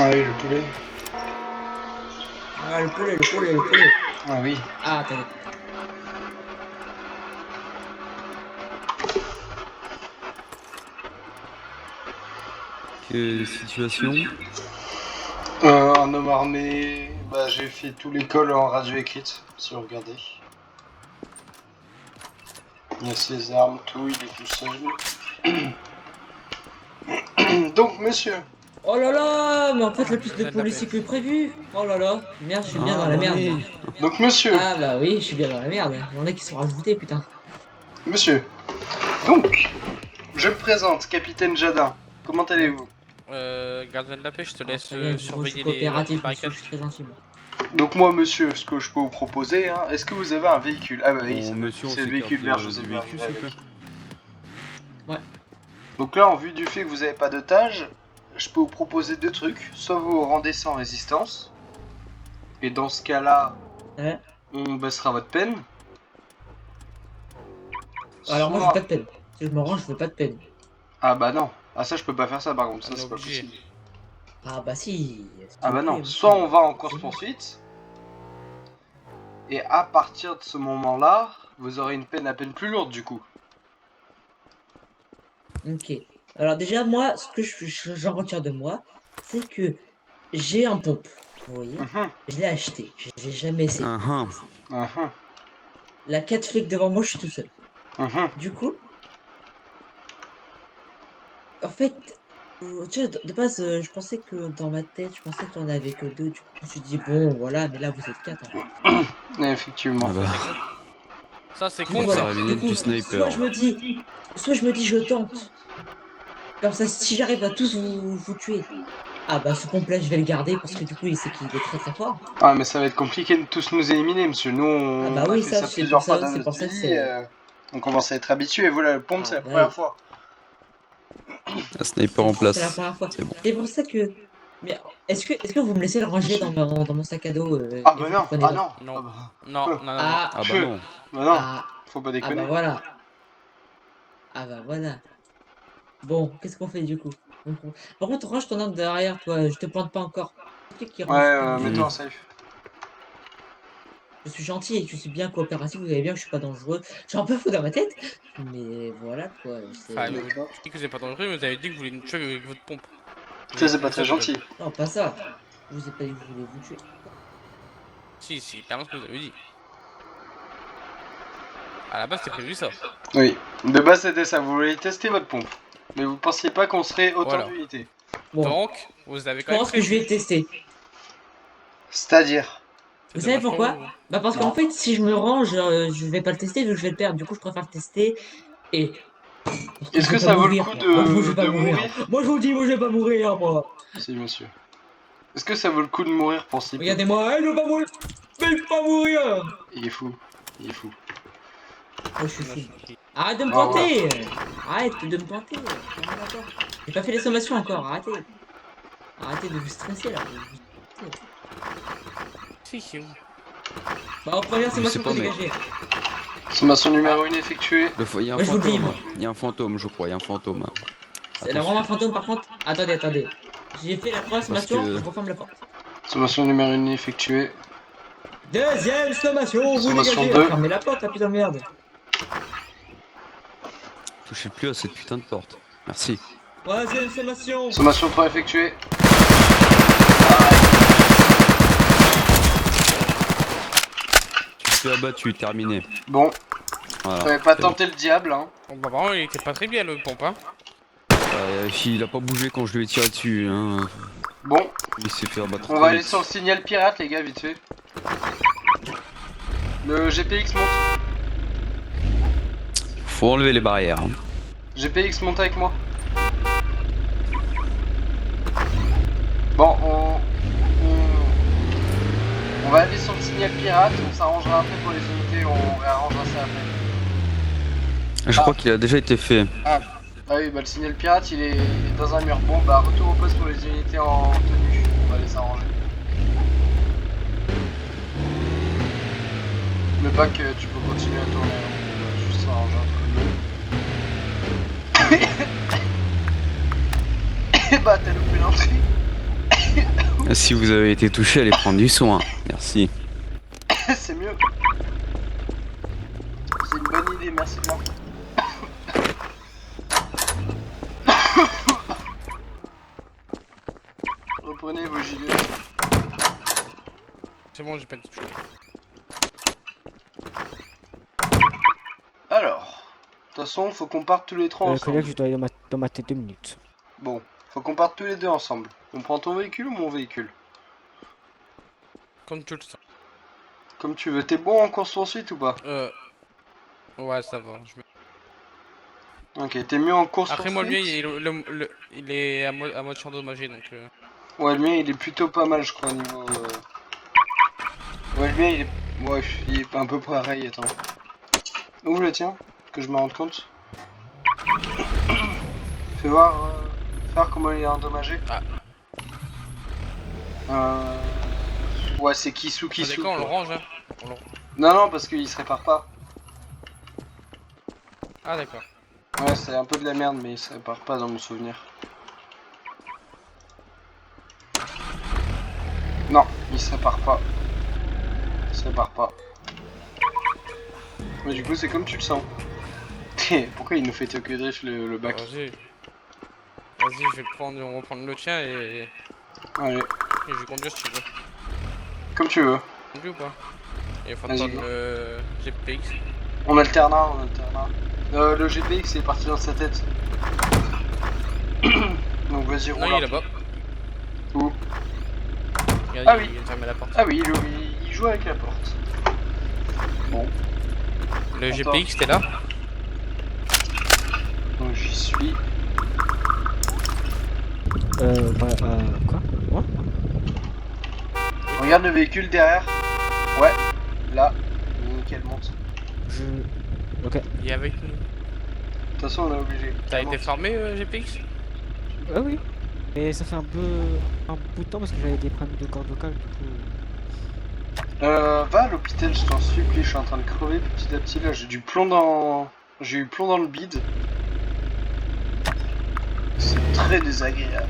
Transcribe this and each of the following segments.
Ah oui, le poulet. Ah, le poulet, le poulet, le poulet. Ah oui. Ah, attendez. Quelle situation? Un homme armé. Bah, j'ai fait tout l'école en radio écrite, si vous regardez. Il a ses armes, tout, il est tout seul. Donc, monsieur. Oh là là, mais en fait, le plus de policiers que prévu. Oh là là, merde, je suis bien Ah dans la bah merde. oui. Donc, monsieur. Ah bah oui, je suis bien dans la merde. Il y en a qui sont rajoutés, putain. Monsieur. Donc, je me présente, capitaine Jadin. Comment allez-vous? Gardien de la paix, je te Ah, laisse très bien, je suis surveiller les coopératif, monsieur, barricades. je suis très gentil, moi. Donc, moi, monsieur, ce que je peux vous proposer, hein, est-ce que vous avez un véhicule? Ah bah oui, Bon, monsieur, on c'est le s'écarte véhicule vert, je vous ai du vu véhicule, arriver s'il vous avec. plaît. Ouais. Donc là, en vue du fait que vous n'avez pas d'otage, je peux vous proposer deux trucs. Soit vous vous rendez sans résistance, et dans ce cas-là, Ouais. on baissera votre peine. Alors moi, je veux Soit... pas de peine. Si je me rends, je veux pas de peine. Ah bah non. Ah ça, je peux pas faire ça par contre, ça On est c'est pas obligé. possible. Ah bah si, Ah s'il bah vous plaît, non. monsieur. Soit on va en course C'est bon. poursuite, et à partir de ce moment-là, vous aurez une peine à peine plus lourde du coup. Ok. Alors déjà, moi, ce que j'en retire de moi, c'est que j'ai un pompe. Vous voyez? Mhm, Je l'ai acheté. Je l'ai jamais essayé. Ah mhm, La 4 flics devant moi, je suis tout seul. mhm. Du coup, en fait, tu vois, de base, je pensais que dans ma tête, je pensais qu'il y en avait que deux. Du coup, je me suis dit, bon, voilà, mais là, vous êtes quatre en fait. Effectivement. Ah Ça bah. c'est con. Ça c'est Du coup, con Ça ça. voilà. Du revenait coup, du sniper. soit je me dis, je tente. Comme ça, si j'arrive à tous vous tuer, ah bah ce pompe-là, je vais le garder parce que du coup, il sait qu'il est très très fort. Ah mais ça va être compliqué de tous nous éliminer, monsieur. Nous, Ah on bah a oui, fait ça, ça plusieurs fois dans c'est notre pour ça que vie, c'est. on commence à être habitué. Voilà, le pompe, c'est Ah la bah première oui, fois. Un sniper en c'est la place. première fois. C'est bon. C'est pour ça que. Mais est-ce que vous me laissez le ranger Monsieur. dans mon sac à dos Ah et bah vous le non, prenez ah là? non. Ah Non. bah. Non, Peu, non, non, non. Ah, Ah bah peu. non. Bah non, ah, faut pas ah bah déconner. voilà. Ah bah voilà. Bon, qu'est-ce qu'on fait du coup? Par contre, range ton arme derrière toi, je te pointe pas encore. C'est qui Ouais, range pas, mets-toi Hmm. en safe. je suis gentil et je suis bien coopératif, vous savez bien que je suis pas dangereux. Je suis un peu fou dans ma tête, mais voilà quoi. Enfin, C'est. vous D'accord. dites que vous êtes pas dangereux, mais vous avez dit que vous voulez nous tuer avec votre pompe. Vous Ça, avez c'est pas prévu très ça de gentil. base. Non, pas ça. Je vous ai pas dit que je voulais vous tuer. Si, c'est clairement ce que vous avez dit. À la base, c'était prévu ça. Oui. De base, c'était ça. Vous voulez tester votre pompe. Mais vous pensiez pas qu'on serait autant Voilà. d'unités. Bon, Donc, vous avez je quand même pense que je prévu. vais tester. C'est-à-dire. Vous C'est savez dommage pour pourquoi? vous. Bah parce qu'en Non. fait, si je me range, je vais pas le tester vu que je vais le perdre. Du coup, je préfère le tester et parce que je Est-ce vais que pas ça vaut le mourir. coup Moi, je vais pas de mourir. mourir? Moi, je vous dis, moi, je vais pas mourir, moi. Si, monsieur. Est-ce que ça vaut le coup de mourir pour si peu? Regardez-moi, je vais pas mourir. Je vais pas mourir. Il est fou. Il est fou. Moi, je suis Moi, fou. je suis- Arrête de me Au revoir. pointer. Arrête de me pointer. J'en ai marre de toi. J'ai pas fait les sommations encore. Arrêtez. Arrêtez de vous stresser là. Vous stressez. Si, c'est où? Bah, en première Je sais sommation, faut pas, mais dégager. Sommation numéro 1 effectuée. il y a un Moi, je vous le dis, fantôme. moi. Il y a un fantôme, je crois. Il y a un fantôme. C'est là vraiment Attention. un fantôme par contre. Attendez, attendez. J'ai fait la première Parce sommation, que je referme la porte. Sommation numéro 1 effectuée. Deuxième sommation, vous Sommation dégagez. 2. Fermez la porte, la putain de merde. touchez plus à cette putain de porte. Merci. Troisième sommation. Sommation 3 effectuée. Tu te fais abattu, terminé. Bon, Voilà. fallait pas c'est bon. tenter le diable, hein. Bon, bah, vraiment, il était pas très bien le pompe, hein. Il a pas bougé quand je lui ai tiré dessus. Hein. Bon, Il s'est fait abattre on va très aller vite. sur le signal pirate, les gars, vite fait. Le GPX monte. Faut enlever les barrières. Hein. GPX monte avec moi. Bon, on va aller sur le signal pirate, on s'arrangera après pour les unités, on réarrangera ça après. Je crois qu'il a déjà été fait. Ah oui, bah le signal pirate il est dans un mur. Bon, bah retour au poste pour les unités en tenue, on va aller s'arranger. Le bac, tu peux continuer à tourner, on va juste s'arranger entre nous. Et bah t'as loupé l'entrée. Si vous avez été touché, allez prendre du soin. Merci. C'est mieux. C'est une bonne idée, merci bien. Reprenez vos gilets. C'est bon, j'ai pas de touche. Alors, de toute façon, faut qu'on parte tous les trois ensemble. Collègue, je dois aller dans ma tête 2 minutes. Bon, faut qu'on parte tous les deux ensemble. On prend ton véhicule ou mon véhicule? Comme tu le sens. Comme tu veux. T'es bon en course poursuite ou pas? Ouais, ça va. Ok, t'es mieux en course Après, poursuite? moi, lui, il est à moitié endommagé donc. Ouais, le mien il est plutôt pas mal, je crois, au niveau. Ouais, le mien il est. Ouais, il est un peu pareil, attends. Où le tien? Que je me rende compte. Fais voir. Faire comment il est endommagé. Ah. Ouais, c'est Kisu Ça Kisu. dépend, on le quoi. range, hein. Non, non, parce qu'il se répare pas. Ah, d'accord. Ouais, c'est un peu de la merde, mais il se répare pas dans mon souvenir. Non, il se répare pas. Il se répare pas. Mais du coup, c'est comme tu le sens. Pourquoi il nous fait Tokyo Drift le bac? Vas-y. Vas-y, je vais on va prendre le tien et Allez, je vais conduire si tu veux. comme tu veux. Conduis ou pas? Il faut Vas-y, prendre go. le GPX. On alternera, on alternera. Le GPX est parti dans sa tête. Donc vas-y, roule. Non, il est là-bas. Où? Regarde, Ah il oui. vient de fermer la porte. Ah oui, il joue avec la porte. Bon, Le Attends. GPX, t'es là? donc j'y suis. Quoi? Moi? Regarde le véhicule derrière. Ouais, là. Nickel, monte. Ok. Il est avec nous. De toute façon, on est obligé. T'as Monte. été formé, GPX? Ah oui. Et ça fait un bout de temps parce que j'avais des problèmes de corde vocale, du coup. Va à l'hôpital, je t'en supplie, je suis en train de crever petit à petit là, j'ai du plomb dans. J'ai eu plomb dans le bide. C'est très désagréable.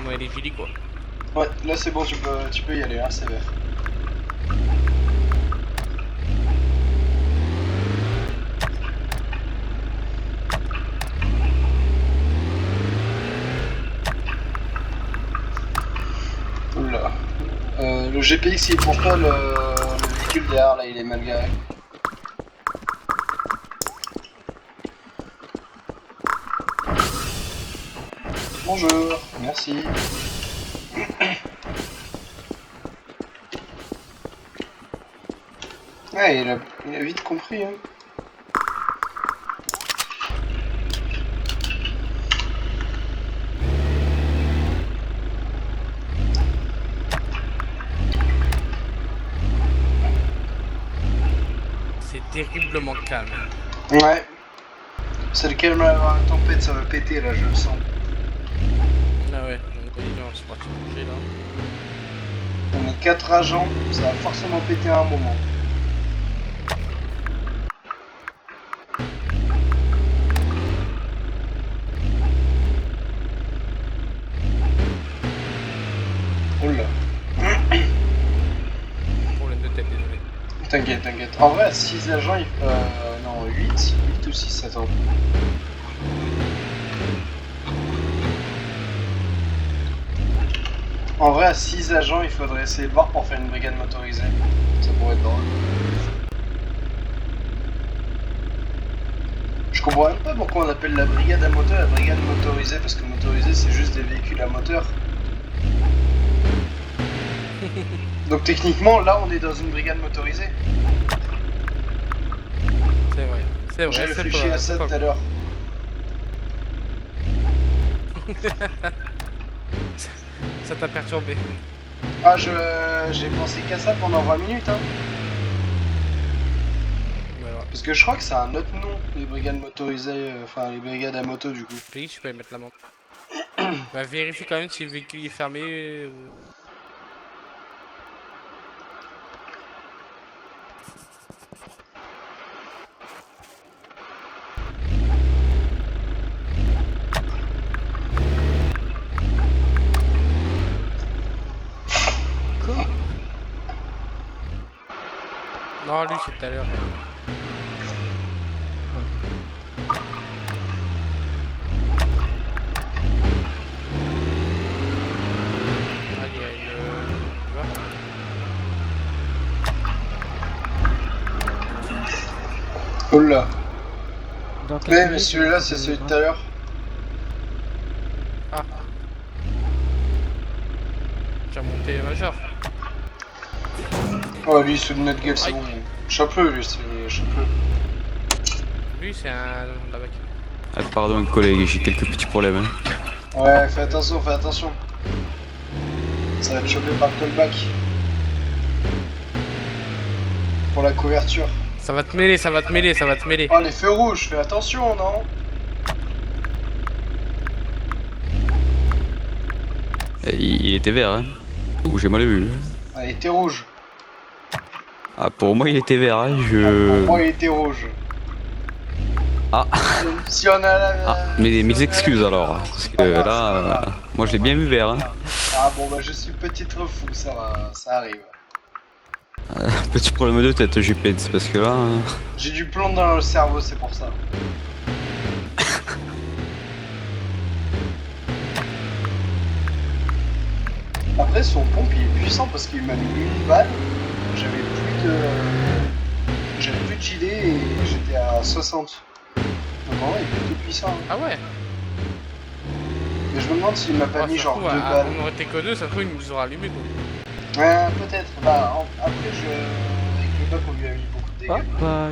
On est les gilets, quoi. Ouais, là c'est bon, tu peux y aller, hein, c'est vert. Oula. Le GPX il est pour toi, le véhicule derrière là il est mal garé. Bonjour, merci. Ouais, il a vite compris, hein. C'est terriblement calme. Ouais. C'est le calme avant la tempête, ça va péter là, je le sens. Ah ouais, c'est parti bouger là. On est 4 agents, ça va forcément péter à un moment. Oula. Problème de tête, désolé. T'inquiète, t'inquiète. En vrai, 6 agents, non, 8 ou 6, attends. En vrai, à 6 agents, il faudrait essayer de voir pour faire une brigade motorisée. Ça pourrait être drôle. Je comprends même pas pourquoi on appelle la brigade à moteur la brigade motorisée, parce que motorisée c'est juste des véhicules à moteur. Donc techniquement, là on est dans une brigade motorisée. C'est vrai. C'est J'ai vrai, réfléchi à ça tout à l'heure. Ça t'a perturbé. Ah, j'ai pensé qu'à ça pendant 20 minutes, hein. Voilà. Parce que je crois que c'est un autre nom, les brigades motorisées, enfin les brigades à moto du coup. Puis tu peux y mettre l'amende. Bah vérifie quand même si le véhicule est fermé. Ah, lui, c'est tout à l'heure. Ah, il y a une... Tu vois? Oula. Dans quelques Mais minutes, celui-là, je c'est vais celui de voir. tout à l'heure. Ah. J'ai remonté majeur. Oh, lui, sous notre gueule, c'est Aïe. bon. Chope-le, lui, c'est chope-le. Lui, c'est un... la bac. Ah, pardon collègue, j'ai quelques petits problèmes. Hein. Ouais, fais attention, fais attention. Ça va te choper par le callback. Pour la couverture. Ça va te mêler, ça va te mêler, ça va te mêler. Oh, les feux rouges, fais attention, non? Et il était vert, hein. Ou j'ai mal vu. Ah, il était rouge. Ah, pour moi il était vert, hein. Pour Je... moi, il était rouge. Ah. Si on a la... Ah, mais mes excuses alors. Parce que là, moi je l'ai bien vu vert. Hein. Ah bon, bah je suis petite refou, ça va, ça arrive. Petit problème de tête, j'ai peine, c'est parce que là... J'ai du plomb dans le cerveau, c'est pour ça. Après, son pompe, il est puissant parce qu'il m'a mis une balle. J'avais plus de gilet et j'étais à 60. Donc en vrai, il est plutôt puissant. Hein. Ah ouais. Mais je me demande s'il m'a pas Ah, mis ça genre se 2 trouve, balles. on aurait été connus, ça se trouve, il nous aura allumé quoi. Ouais, peut-être. Bah, après, avec le bac, on lui a mis beaucoup de Ah, dégâts. bah,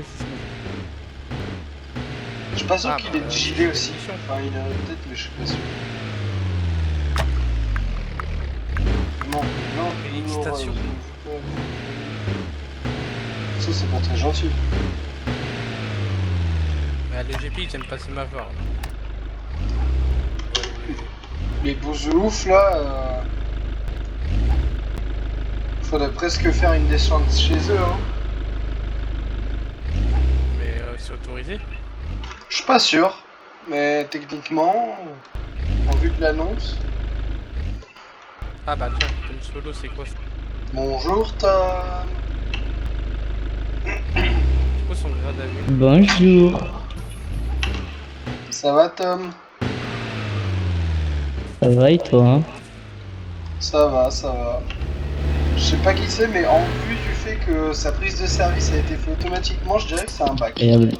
Je suis pas sûr Ah, qu'il bah, ait de gilet c'est aussi. l'émission. Enfin, il a peut-être, mais je suis pas sûr. Non, non, Félicitations. Ça, c'est pas très gentil. Mais le GP, ils aiment pas ces maveurs. Les bousouloufs, là, faudrait presque faire une descente chez eux, hein. Mais c'est autorisé. Je suis pas sûr, mais techniquement, en vue de l'annonce... Ah bah tiens, Tom Solo, c'est quoi ça? Bonjour, Tom. C'est quoi son grade à vue? Bonjour. Ça va, Tom? Ça va et toi? Ça va, ça va. Je sais pas qui c'est, mais en vue du fait que sa prise de service a été faite automatiquement, je dirais que c'est un bac. Incroyable.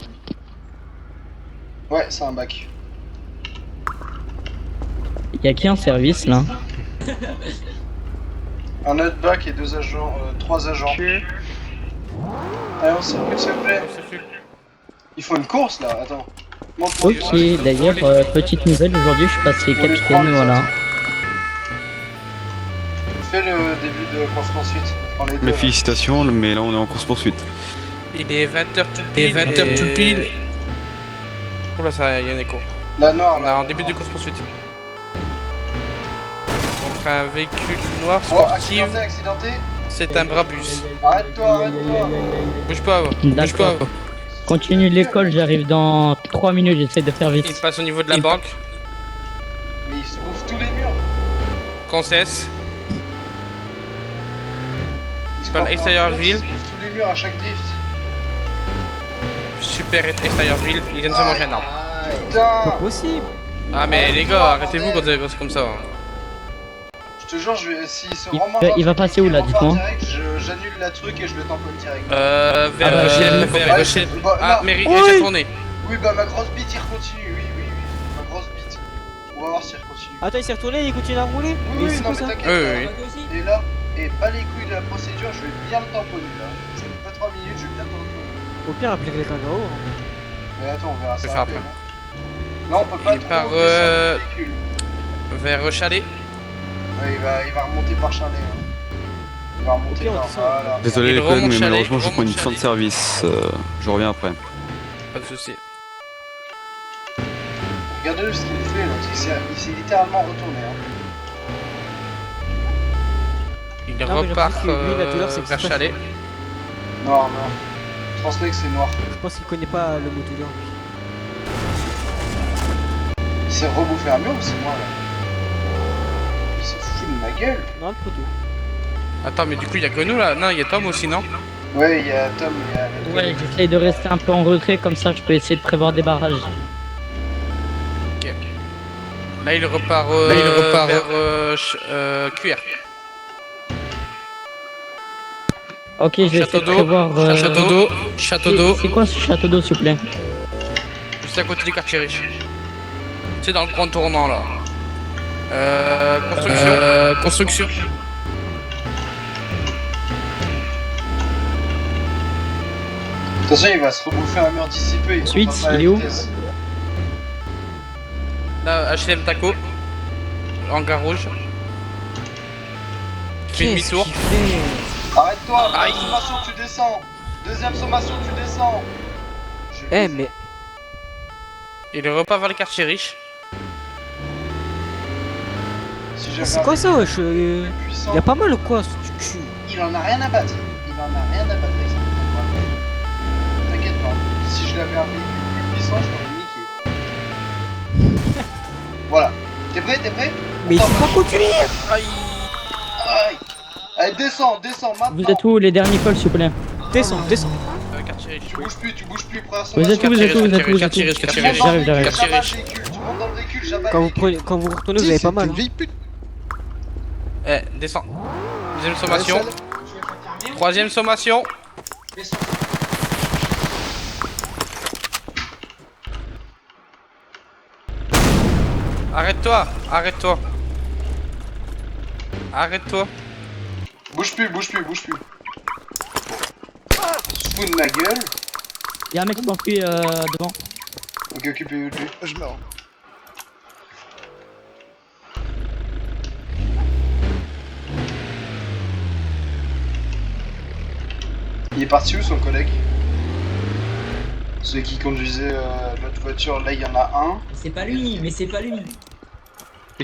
Ouais, c'est un bac. Y'a qui en service là? Un autre bac et 2 agents, 3 agents. Allez, on circule, s'il vous plaît. On circule. Il faut une course là, attends. Montre-moi Ok, une course. d'ailleurs, petite nouvelle, aujourd'hui je suis passé capitaine, voilà. Fais le début de course poursuite. Prends les deux, Mais là. félicitations, mais là on est en course poursuite. Il est 20h tout pile. 20h tout pile. Oh là, ça, il y a un écho. La noire, On là. a un début de course poursuite. Donc un véhicule noir Oh, sportif, accidenté, accidenté. c'est un Brabus. Arrête-toi, arrête-toi. Bouge pas, bouge pas. D'accord. Continue l'école, j'arrive dans 3 minutes, j'essaie de faire Il vite. passe au niveau de la banque. Mais il se bouffe tous les murs. Qu'on cesse. Il se Pas porte l'extérieur en place, ville. Il se bouffe tous les murs à chaque drift. Super extérieur ville. Il vient de se manger un arbre. Ah, pas putain. possible. Ah mais les gars, arrêtez-vous quand c'est comme ça. Hein. Je te jure, s'il se Il remange va- un il va truc passer et où, qu'il là, repart dites-moi direct, j'annule la truc et je le tamponne direct. Vers Ah bah, j'ai- vers Ouais, Rochelle. bah, Ah, non. mairie, Oui. j'ai tourné. Oui, bah ma grosse bite, il continue. Oui, oui, oui. Ma grosse bite. On va voir s'il continue. Attends, il s'est retourné, il continue à rouler. Oui, Mais oui, c'est non, quoi mais ça? t'inquiète. Oui, là. oui. Toi aussi? Et là, et pas les couilles de la procédure, je vais bien le tamponner là. Ça fait pas 3 minutes, je vais bien le tamponner. Au pire, appelez quelqu'un là-haut. Mais attends, on verra Je vais ça faire après. après. Là, on peut pas Il trop part, descendre le véhicule. Vers Chalet. Ouais, il va remonter par Chalet. Hein. Il va remonter pire, on par descend. voilà. Désolé Il les collègues, remonte mais chalet, malheureusement je remonte prends une fin de chalet. service. Je reviens après. Pas de soucis. Regardez ce qu'il fait là, il s'est littéralement retourné. Hein. Il mais j'ai repart l'impression que lui, là, tout à l'heure, c'est vers exprès. Chalet. Non, non. Transmec c'est noir. Je pense qu'il connaît pas le mot tout lui. Il s'est rebouffé un mur ou c'est moi là? Il s'est foutu de ma gueule. Non, le poteau. Attends, mais du coup, il y a que nous là. Non, il y a Tom aussi, non? Ouais, il y a Tom, il y a... Ouais, j'essaye de rester un peu en retrait, comme ça je peux essayer de prévoir des barrages. Ok. Là, il repart, vers QR. Ok, je vais essayer Château de d'eau, prévoir... château d'eau, château d'eau, C'est quoi ce château d'eau, s'il vous plaît? juste à côté du quartier riche. C'est dans le grand tournant là. Construction. Attention, il va se rebouffer un mur d'ici peu. Ensuite, comprend pas il la est où? vitesse. Là, HLM Taco. Hangar rouge. Fais Qu'est-ce demi-tour. qu'il fait? Arrête-toi, Aïe. deuxième sommation, tu descends. Deuxième sommation, tu descends. Eh, mais. Il repart vers le quartier riche. Si j'avais C'est un quoi ça, wesh? puissant, Y'a pas mal ou quoi, ce du cul? il en a rien à battre. Il en a rien à battre avec ça. T'inquiète pas. Si je l'avais un véhicule plus puissant, je l'aurais niqué. Voilà. T'es prêt? Mais il faut pas conduire! Aïe. Aïe. Allez, descends maintenant. Vous êtes où, les derniers cols, s'il vous plaît? Descends. Quartier riche. Tu bouges plus, première Vous êtes où, vous êtes où, vous êtes où, vous êtes Quartier où? riche, quartier riche. J'arrive, j'arrive. Quartier riche. Tu montes dans le véhicule, j'abats Quand le vous véhicule. prenez, quand vous retournez, vous avez pas mal. Hein. Eh, descends. Deuxième sommation. Troisième sommation. Arrête-toi. Bouge plus. Se fout de ma gueule. Y'a un mec qui m'enfuit devant. Ok, occupez-vous. Je meurs. Il est parti où son collègue? Celui qui conduisait l'autre voiture, là il y en a un. C'est pas lui, mais c'est pas lui.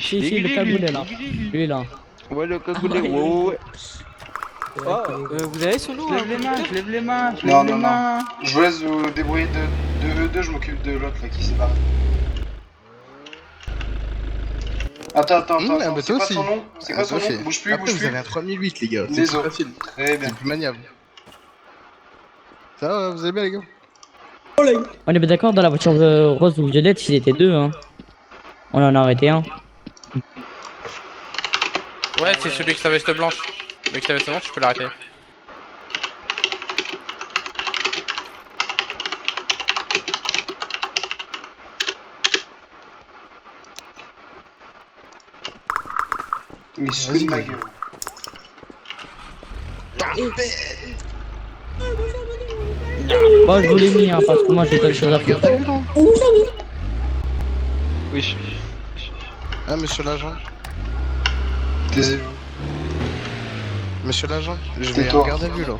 Si, le cagoulé là. Lui là. Ouais, le cagoulé, ouais, ouais. Vous avez son nom? lève les mains. Non. Je vous laisse vous débrouiller de eux deux, je m'occupe de l'autre là qui s'est barré. Attends, bah c'est toi quoi aussi. son nom? C'est quoi son Toi aussi. nom? Bouge plus. Après, vous avez un 3008, les gars. C'est Les plus autres. facile. Très bien. C'est plus maniable. Ça va, vous allez bien, les gars? On est bien d'accord, dans la voiture rose ou violette, ils étaient deux, hein. On en a arrêté un. Ouais, c'est celui qui sa veste blanche. Celui qui sa veste blanche, je peux l'arrêter. Mais il se fout de ma gueule. Bon, je vous l'ai mis, hein, parce que moi j'ai quelque chose à faire. Oui. Ah, monsieur l'agent. Taisez-vous. Monsieur l'agent, je vais Tais-toi. regarder vu là.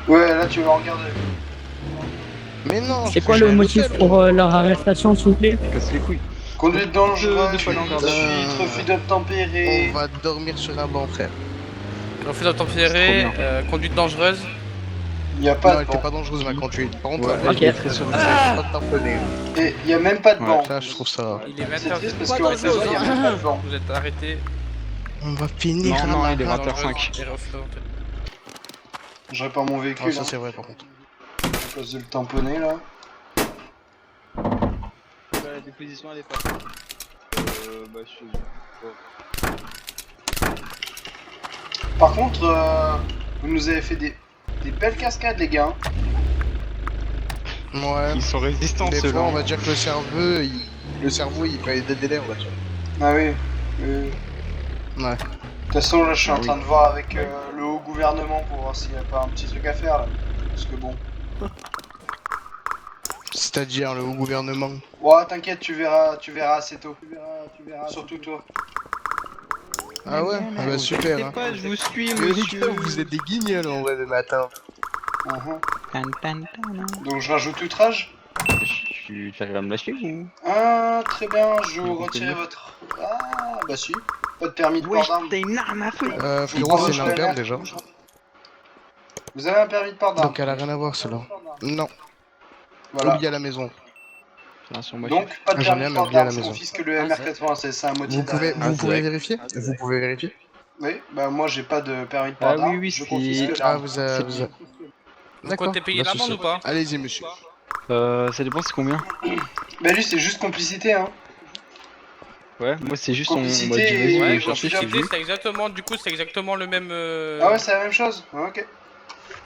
Ouais, là tu vas regarder. Mais non, C'est quoi le motif pour leur arrestation, s'il vous plaît? Casse les couilles. Conduite dangereuse, de fois l'engarde. fuite, refus d'obtempérer. On va dormir sur un banc, frère. Refus d'obtempérer, conduite dangereuse. Il y a Non, pas elle de était banc. pas dangereuse, ma conduite. Par contre, Ouais, elle ok. est très sur pas de tamponner. Et il y a même pas de Ouais, banc. Ça, je trouve ça. Il est C'est 20h. triste parce Pas qu'en fait, dangereuse, il y a même pas de banc. Vous êtes arrêté. On va finir Non, à il est la 20h05. Et refus d'obtempérer. Je répare mon Ah, véhicule. ça, hein. c'est vrai, par contre. À cause de le tamponner là. La déposition elle est pas. Bah Par contre, vous nous avez fait des belles cascades, les gars. Ouais. Ils sont résistants Des ceux-là. fois, on va dire que le cerveau, il fait des délais, on va dire. Ah oui. Ouais. De toute façon, là, je suis en Ah oui. train de voir avec le haut gouvernement pour voir s'il n'y a pas un petit truc à faire là. Parce que bon. C'est-à-dire le haut gouvernement. Ouais, t'inquiète, tu verras assez tôt. Surtout toi. Ah ouais? Ah bah super. Je sais Hein. pas, je vous suis, Mais les monsieur. gars, vous êtes des guignols en vrai le matin. Donc je rajoute outrage. Tu arrives à me lâcher ou? Ah, très bien, je vous Je retire comprends. votre... Ah, bah si. Pas de permis de port Wesh, d'armes. t'as une arme à feu. Frérot, c'est une interne déjà. Vous avez un permis de port d'armes. Donc elle a rien à voir celle-là. Non, Voilà. oublié à la maison. Attention, moi, Donc, pas de J'en ai permis un, de mais port oublié à d'armes, la c'est maison. confisque le MR96, c'est un motif Vous pouvez, d'arrêt. vous pouvez vérifier? Vous pouvez vérifier? Oui, bah moi j'ai pas de permis de port Ah d'armes, oui, oui, je si. confisque Ah, l'arme. Vous D'accord. comptez payer Bah, l'amende c'est ou pas? Allez-y, monsieur. Ça dépend, c'est combien? Bah lui c'est juste complicité hein. Ouais, moi c'est juste on m'a dit Complicité vas-y, et- viens Ouais, me chercher, je t'ai complicité, vu. c'est exactement, du coup, c'est exactement le même. Ah ouais c'est la même chose. Ouais, ok.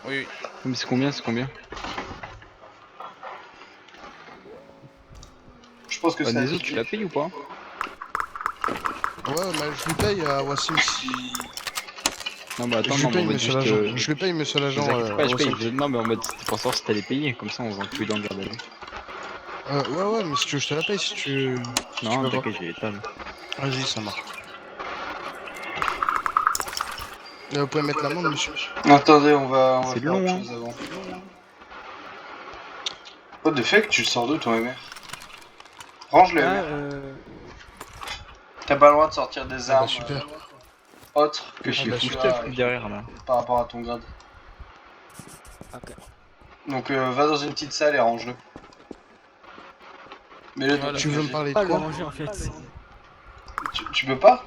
Oui, oui. Mais c'est combien, c'est combien? Je pense que Bah, c'est les autres, tu la payes ou pas? Ouais, bah, je lui paye à Wassim si. Non, bah attends, Je lui non, mais paye, en mode monsieur juste. l'agent. Je lui paye, monsieur Ne l'agent. vous inquiétez pas, je paye. Wassim. Non, mais en mode c'était pour savoir si t'allais payer, comme ça on se rend tous les deux en garde à vue. Ouais, mais si tu veux, je te la paye si tu. Si tu Non, veux pas. t'inquiète, j'ai les tables. Vas-y, ça marche. Vous pouvez mettre l'amende, monsieur. Attendez on va C'est faire long, autre hein. chose avant. What the fuck tu le sors d'où ton MR? Range le Là, MR. T'as pas le droit de sortir des Ah bah armes super. autres que Que je chez suis bah, tu full as stuff derrière là. par rapport à ton grade. ok. Donc va dans une petite salle et range-le. Mets-le dans Voilà. Tu veux me parler de Pas le quoi? ranger en fait. Tu peux pas?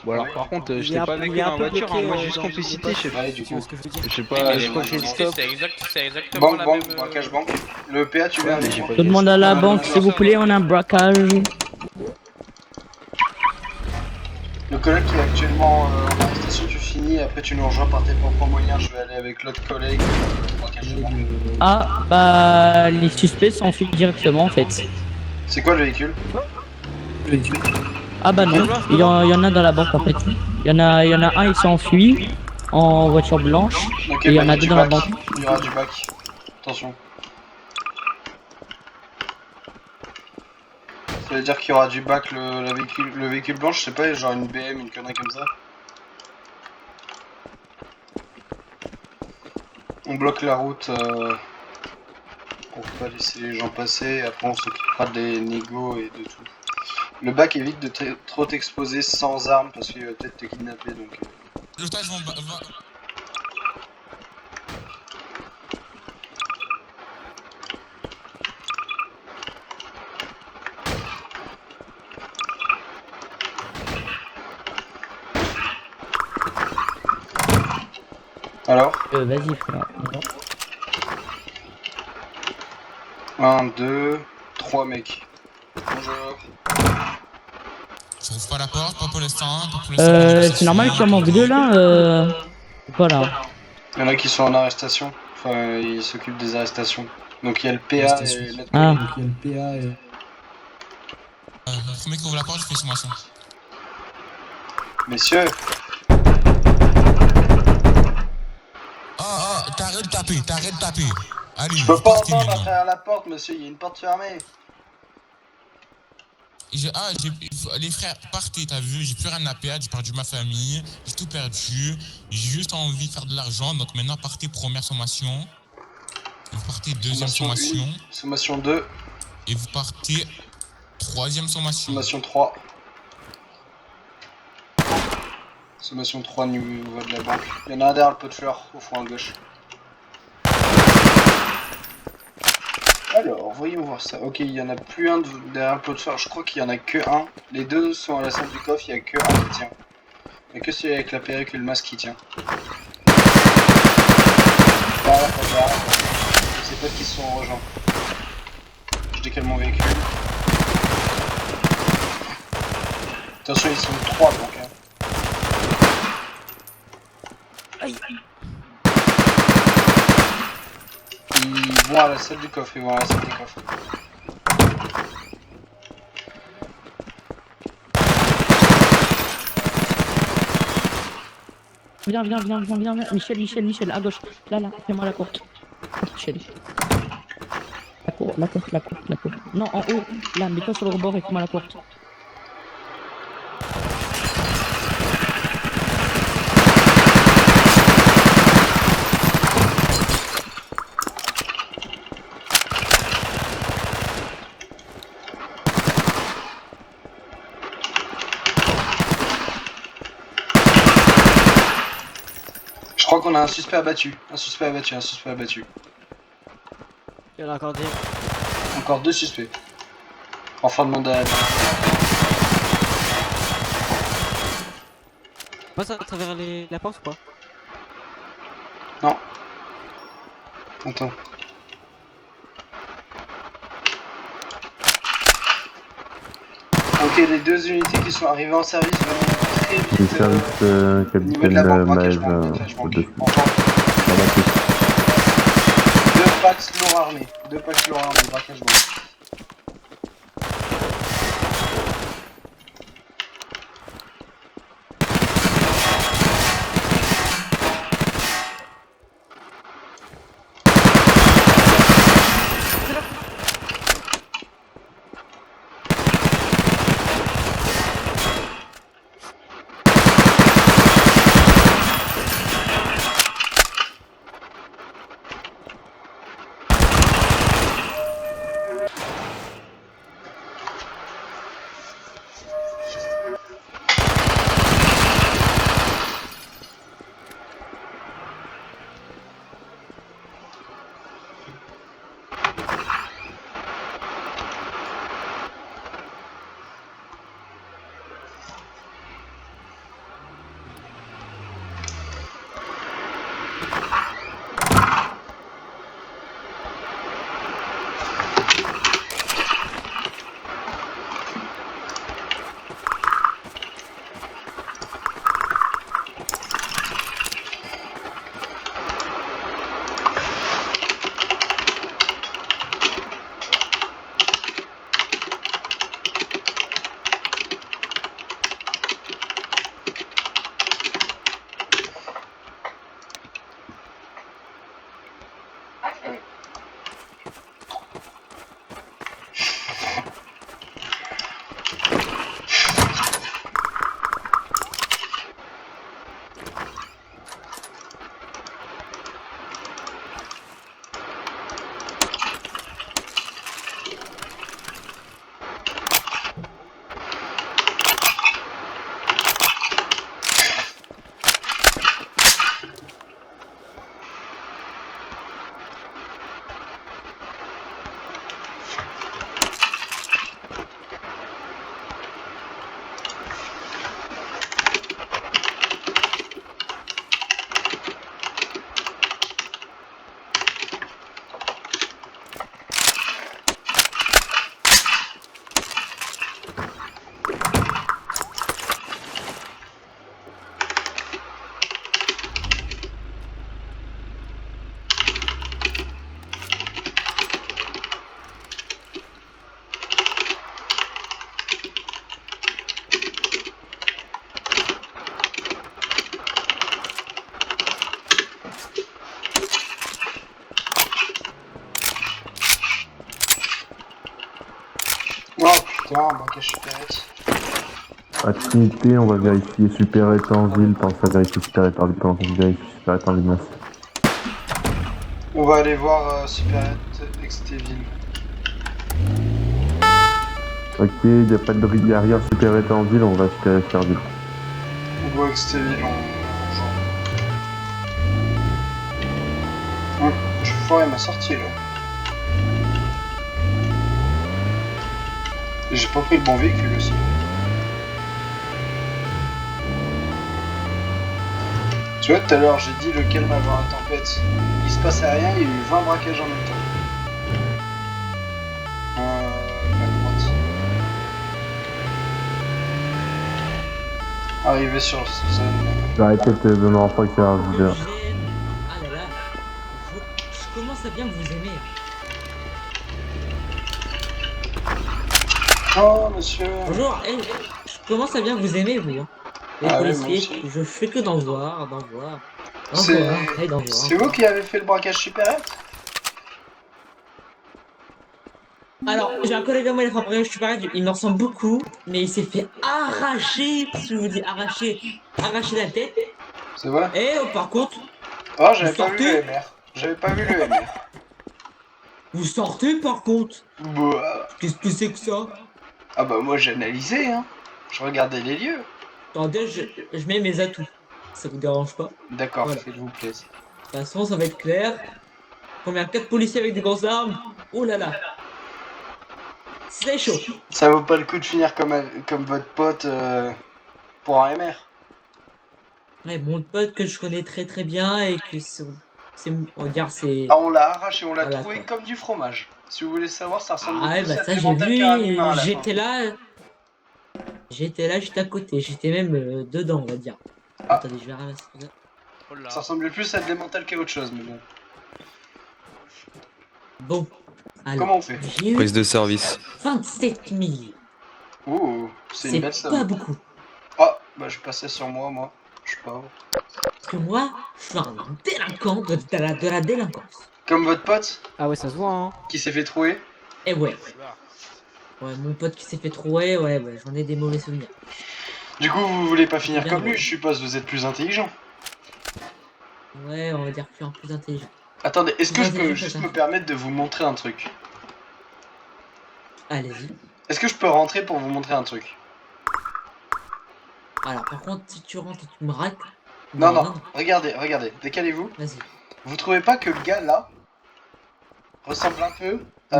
Bon, alors Ouais. par contre, Il je est t'ai un pas peu- avec il est eux un dans la peu voiture, hein. bloqué, Moi j'ai juste dans complicité, les chef. Ouais du Tu vois coup. ce que je veux dire? Je sais Oui, pas, mais je les sais pas quel complicité, stop. c'est exactement Banque, la banque, même. braquage banque. Le PA tu viens Ouais, mais avec j'ai moi. pas Je demande à la banque, s'il vous plaît, on a un braquage. Le collègue qui est actuellement en arrestation, tu finis, après tu nous rejoins par tes propres moyens, je vais aller avec l'autre collègue. Braquage de banque. Ah, bah, les suspects s'enfuient directement en fait. C'est quoi le véhicule? Ah bah non, il y en a dans la banque en fait. Il y en a un, il s'enfuit en voiture blanche. Ok, Et il y bah, en a du deux dans la bac. banque. Il y aura du bac. Attention. Ça veut dire qu'il y aura du bac, le véhicule blanc, je sais pas, genre une BM, une connerie comme ça. On bloque la route pour pas laisser les gens passer, et après on s'occupera des négos et de tout. Le bac évite de trop t'exposer sans armes parce qu'il va peut-être te kidnapper donc. L'otage va. Alors Vas-y frère. 1, 2, 3 mecs. Bonjour. Je rouvre pas la porte, pas pour l'instant, pas pour C'est normal qu'il en manque deux là Voilà. Il y en a qui sont en arrestation, enfin ils s'occupent des arrestations. Donc il y a le PA et l'autre Ah. collègue. Le premier qui ouvre la porte, je fais sommation. Messieurs, T'arrêtes de taper. Allez, je peux vous pas partez entendre à maintenant. travers la porte, monsieur, il y a une porte fermée. Les frères, partez, t'as vu, j'ai plus rien à perdre, j'ai perdu ma famille, j'ai tout perdu, j'ai juste envie de faire de l'argent, donc maintenant partez première sommation, vous partez deuxième sommation, 1, sommation 2, et vous partez troisième sommation. sommation 3. Sommation 3 niveau de la banque. Il y en a un derrière le pot de fleurs, au fond à gauche. Alors, voyons voir ça. Ok, il y en a plus un derrière le pot de fleurs, je crois qu'il y en a que un. Les deux sont à la salle du coffre, il y a que un qui tient. Il n'y a que celui avec la perruque et le masque qui tient. Voilà, voilà. C'est pas qu'ils se sont rejoints. Je décale mon véhicule. Attention, ils sont 3 donc. Hein. Aïe. Ils vont à la salle du coffre, ils vont à la salle du coffre. Viens. Michel, à gauche. Là, fais-moi la porte. Michel. La porte. Non, en haut. Là, mets-toi sur le rebord et fais-moi la porte. Je crois qu'on a un suspect abattu. Un suspect abattu. Il y en a encore des. Encore 2 suspects. Enfin, demander à... Passe à travers la porte ou pas? Non. Attends. Ok, les 2 unités qui sont arrivées en service venez très Les vite services, au niveau de la capitaine banque braquage, Maëv, braquage banque. au-dessus. Au revoir. Voilà, c'est tout. 2 Pax lourds armés. 2 Pax lourds armés, braquage banque. Oh putain, braquage supérette. À Trinité, on va vérifier supérette en ville, pense à vérifier supérette en ville pendant qu'on vérifie supérette en ville, merci. On va aller voir supérette Extéville. Ok, il n'y a pas de brille arrière supérette en ville, on va supérette en ville. On voit Extéville en rejoint. Je vais foirer ma sortie là. J'ai pas pris le bon véhicule aussi. Tu vois, tout à l'heure, j'ai dit le calme avant la tempête. Il se passait rien, il y a eu 20 braquages en même temps. À droite. Arrivé sur la zone. Arrêtez de me renfort avec la leader. Ah là là, je commence à bien vous aimer. Oh, monsieur. Bonjour, je commence à bien vous aimer, vous. Hein. Les Ah ouais, moi policiers, aussi. je fais que d'en voir, d'en voir. C'est vous qui avez fait le braquage supérette? Alors, j'ai un collègue à moi, il a fait un braquage supérieur, il me ressemble beaucoup, mais il s'est fait arracher, si je vous dis arracher la tête. C'est vrai? Et par contre, Oh, j'avais vous pas vu sortez, le MR. J'avais pas vu le MR. vous sortez par contre. Bah. Qu'est-ce que c'est que ça? Ah bah moi j'ai analysé, hein. Je regardais les lieux. Attendez, je mets mes atouts. Ça vous dérange pas? D'accord, Voilà. s'il vous plaît. De toute façon, ça va être clair. Combien 4 policiers avec des grosses armes? Oh là là. C'est chaud. Ça vaut pas le coup de finir comme votre pote pour un MR. Ouais, mon pote que je connais très très bien et que on va dire, c'est... Ah, on l'a arraché, on l'a Voilà, trouvé quoi. comme du fromage. Si vous voulez savoir, ça ressemble Ah ouais, plus bah à ça des j'ai mentales qu'à un vu, humain à la fin. j'étais là... J'étais là, juste à côté, j'étais même dedans, on va dire. Ah. Attendez, je vais ramasser tout ça. Oh là. Ça ressemblait plus à des mentales qu'à autre chose, mais bon. Bon, alors, Comment on fait? j'ai eu Prise de service. 27 000. Ouh, c'est une C'est belle pas somme. beaucoup. Ah, bah je passais sur moi. Je suis pauvre. Parce que moi, je suis un délinquant de la délinquance. Comme votre pote Ah ouais, ça se voit, hein. qui s'est fait trouer. Et ouais. Voilà. Ouais, mon pote qui s'est fait trouer, ouais, j'en ai des mauvais souvenirs. Du coup, vous voulez pas finir bien comme drôle. lui, je suppose, vous êtes plus intelligent. Ouais, on va dire que je suis un peu plus intelligent. Attendez, est-ce que je Plus peux intelligent, juste peut-être. me permettre de vous montrer un truc? Allez-y. Est-ce que je peux rentrer pour vous montrer un truc? Alors, par contre, si tu rentres et tu me raques... Non, regardez, décalez-vous. Vas-y. Vous trouvez pas que le gars là ressemble un peu à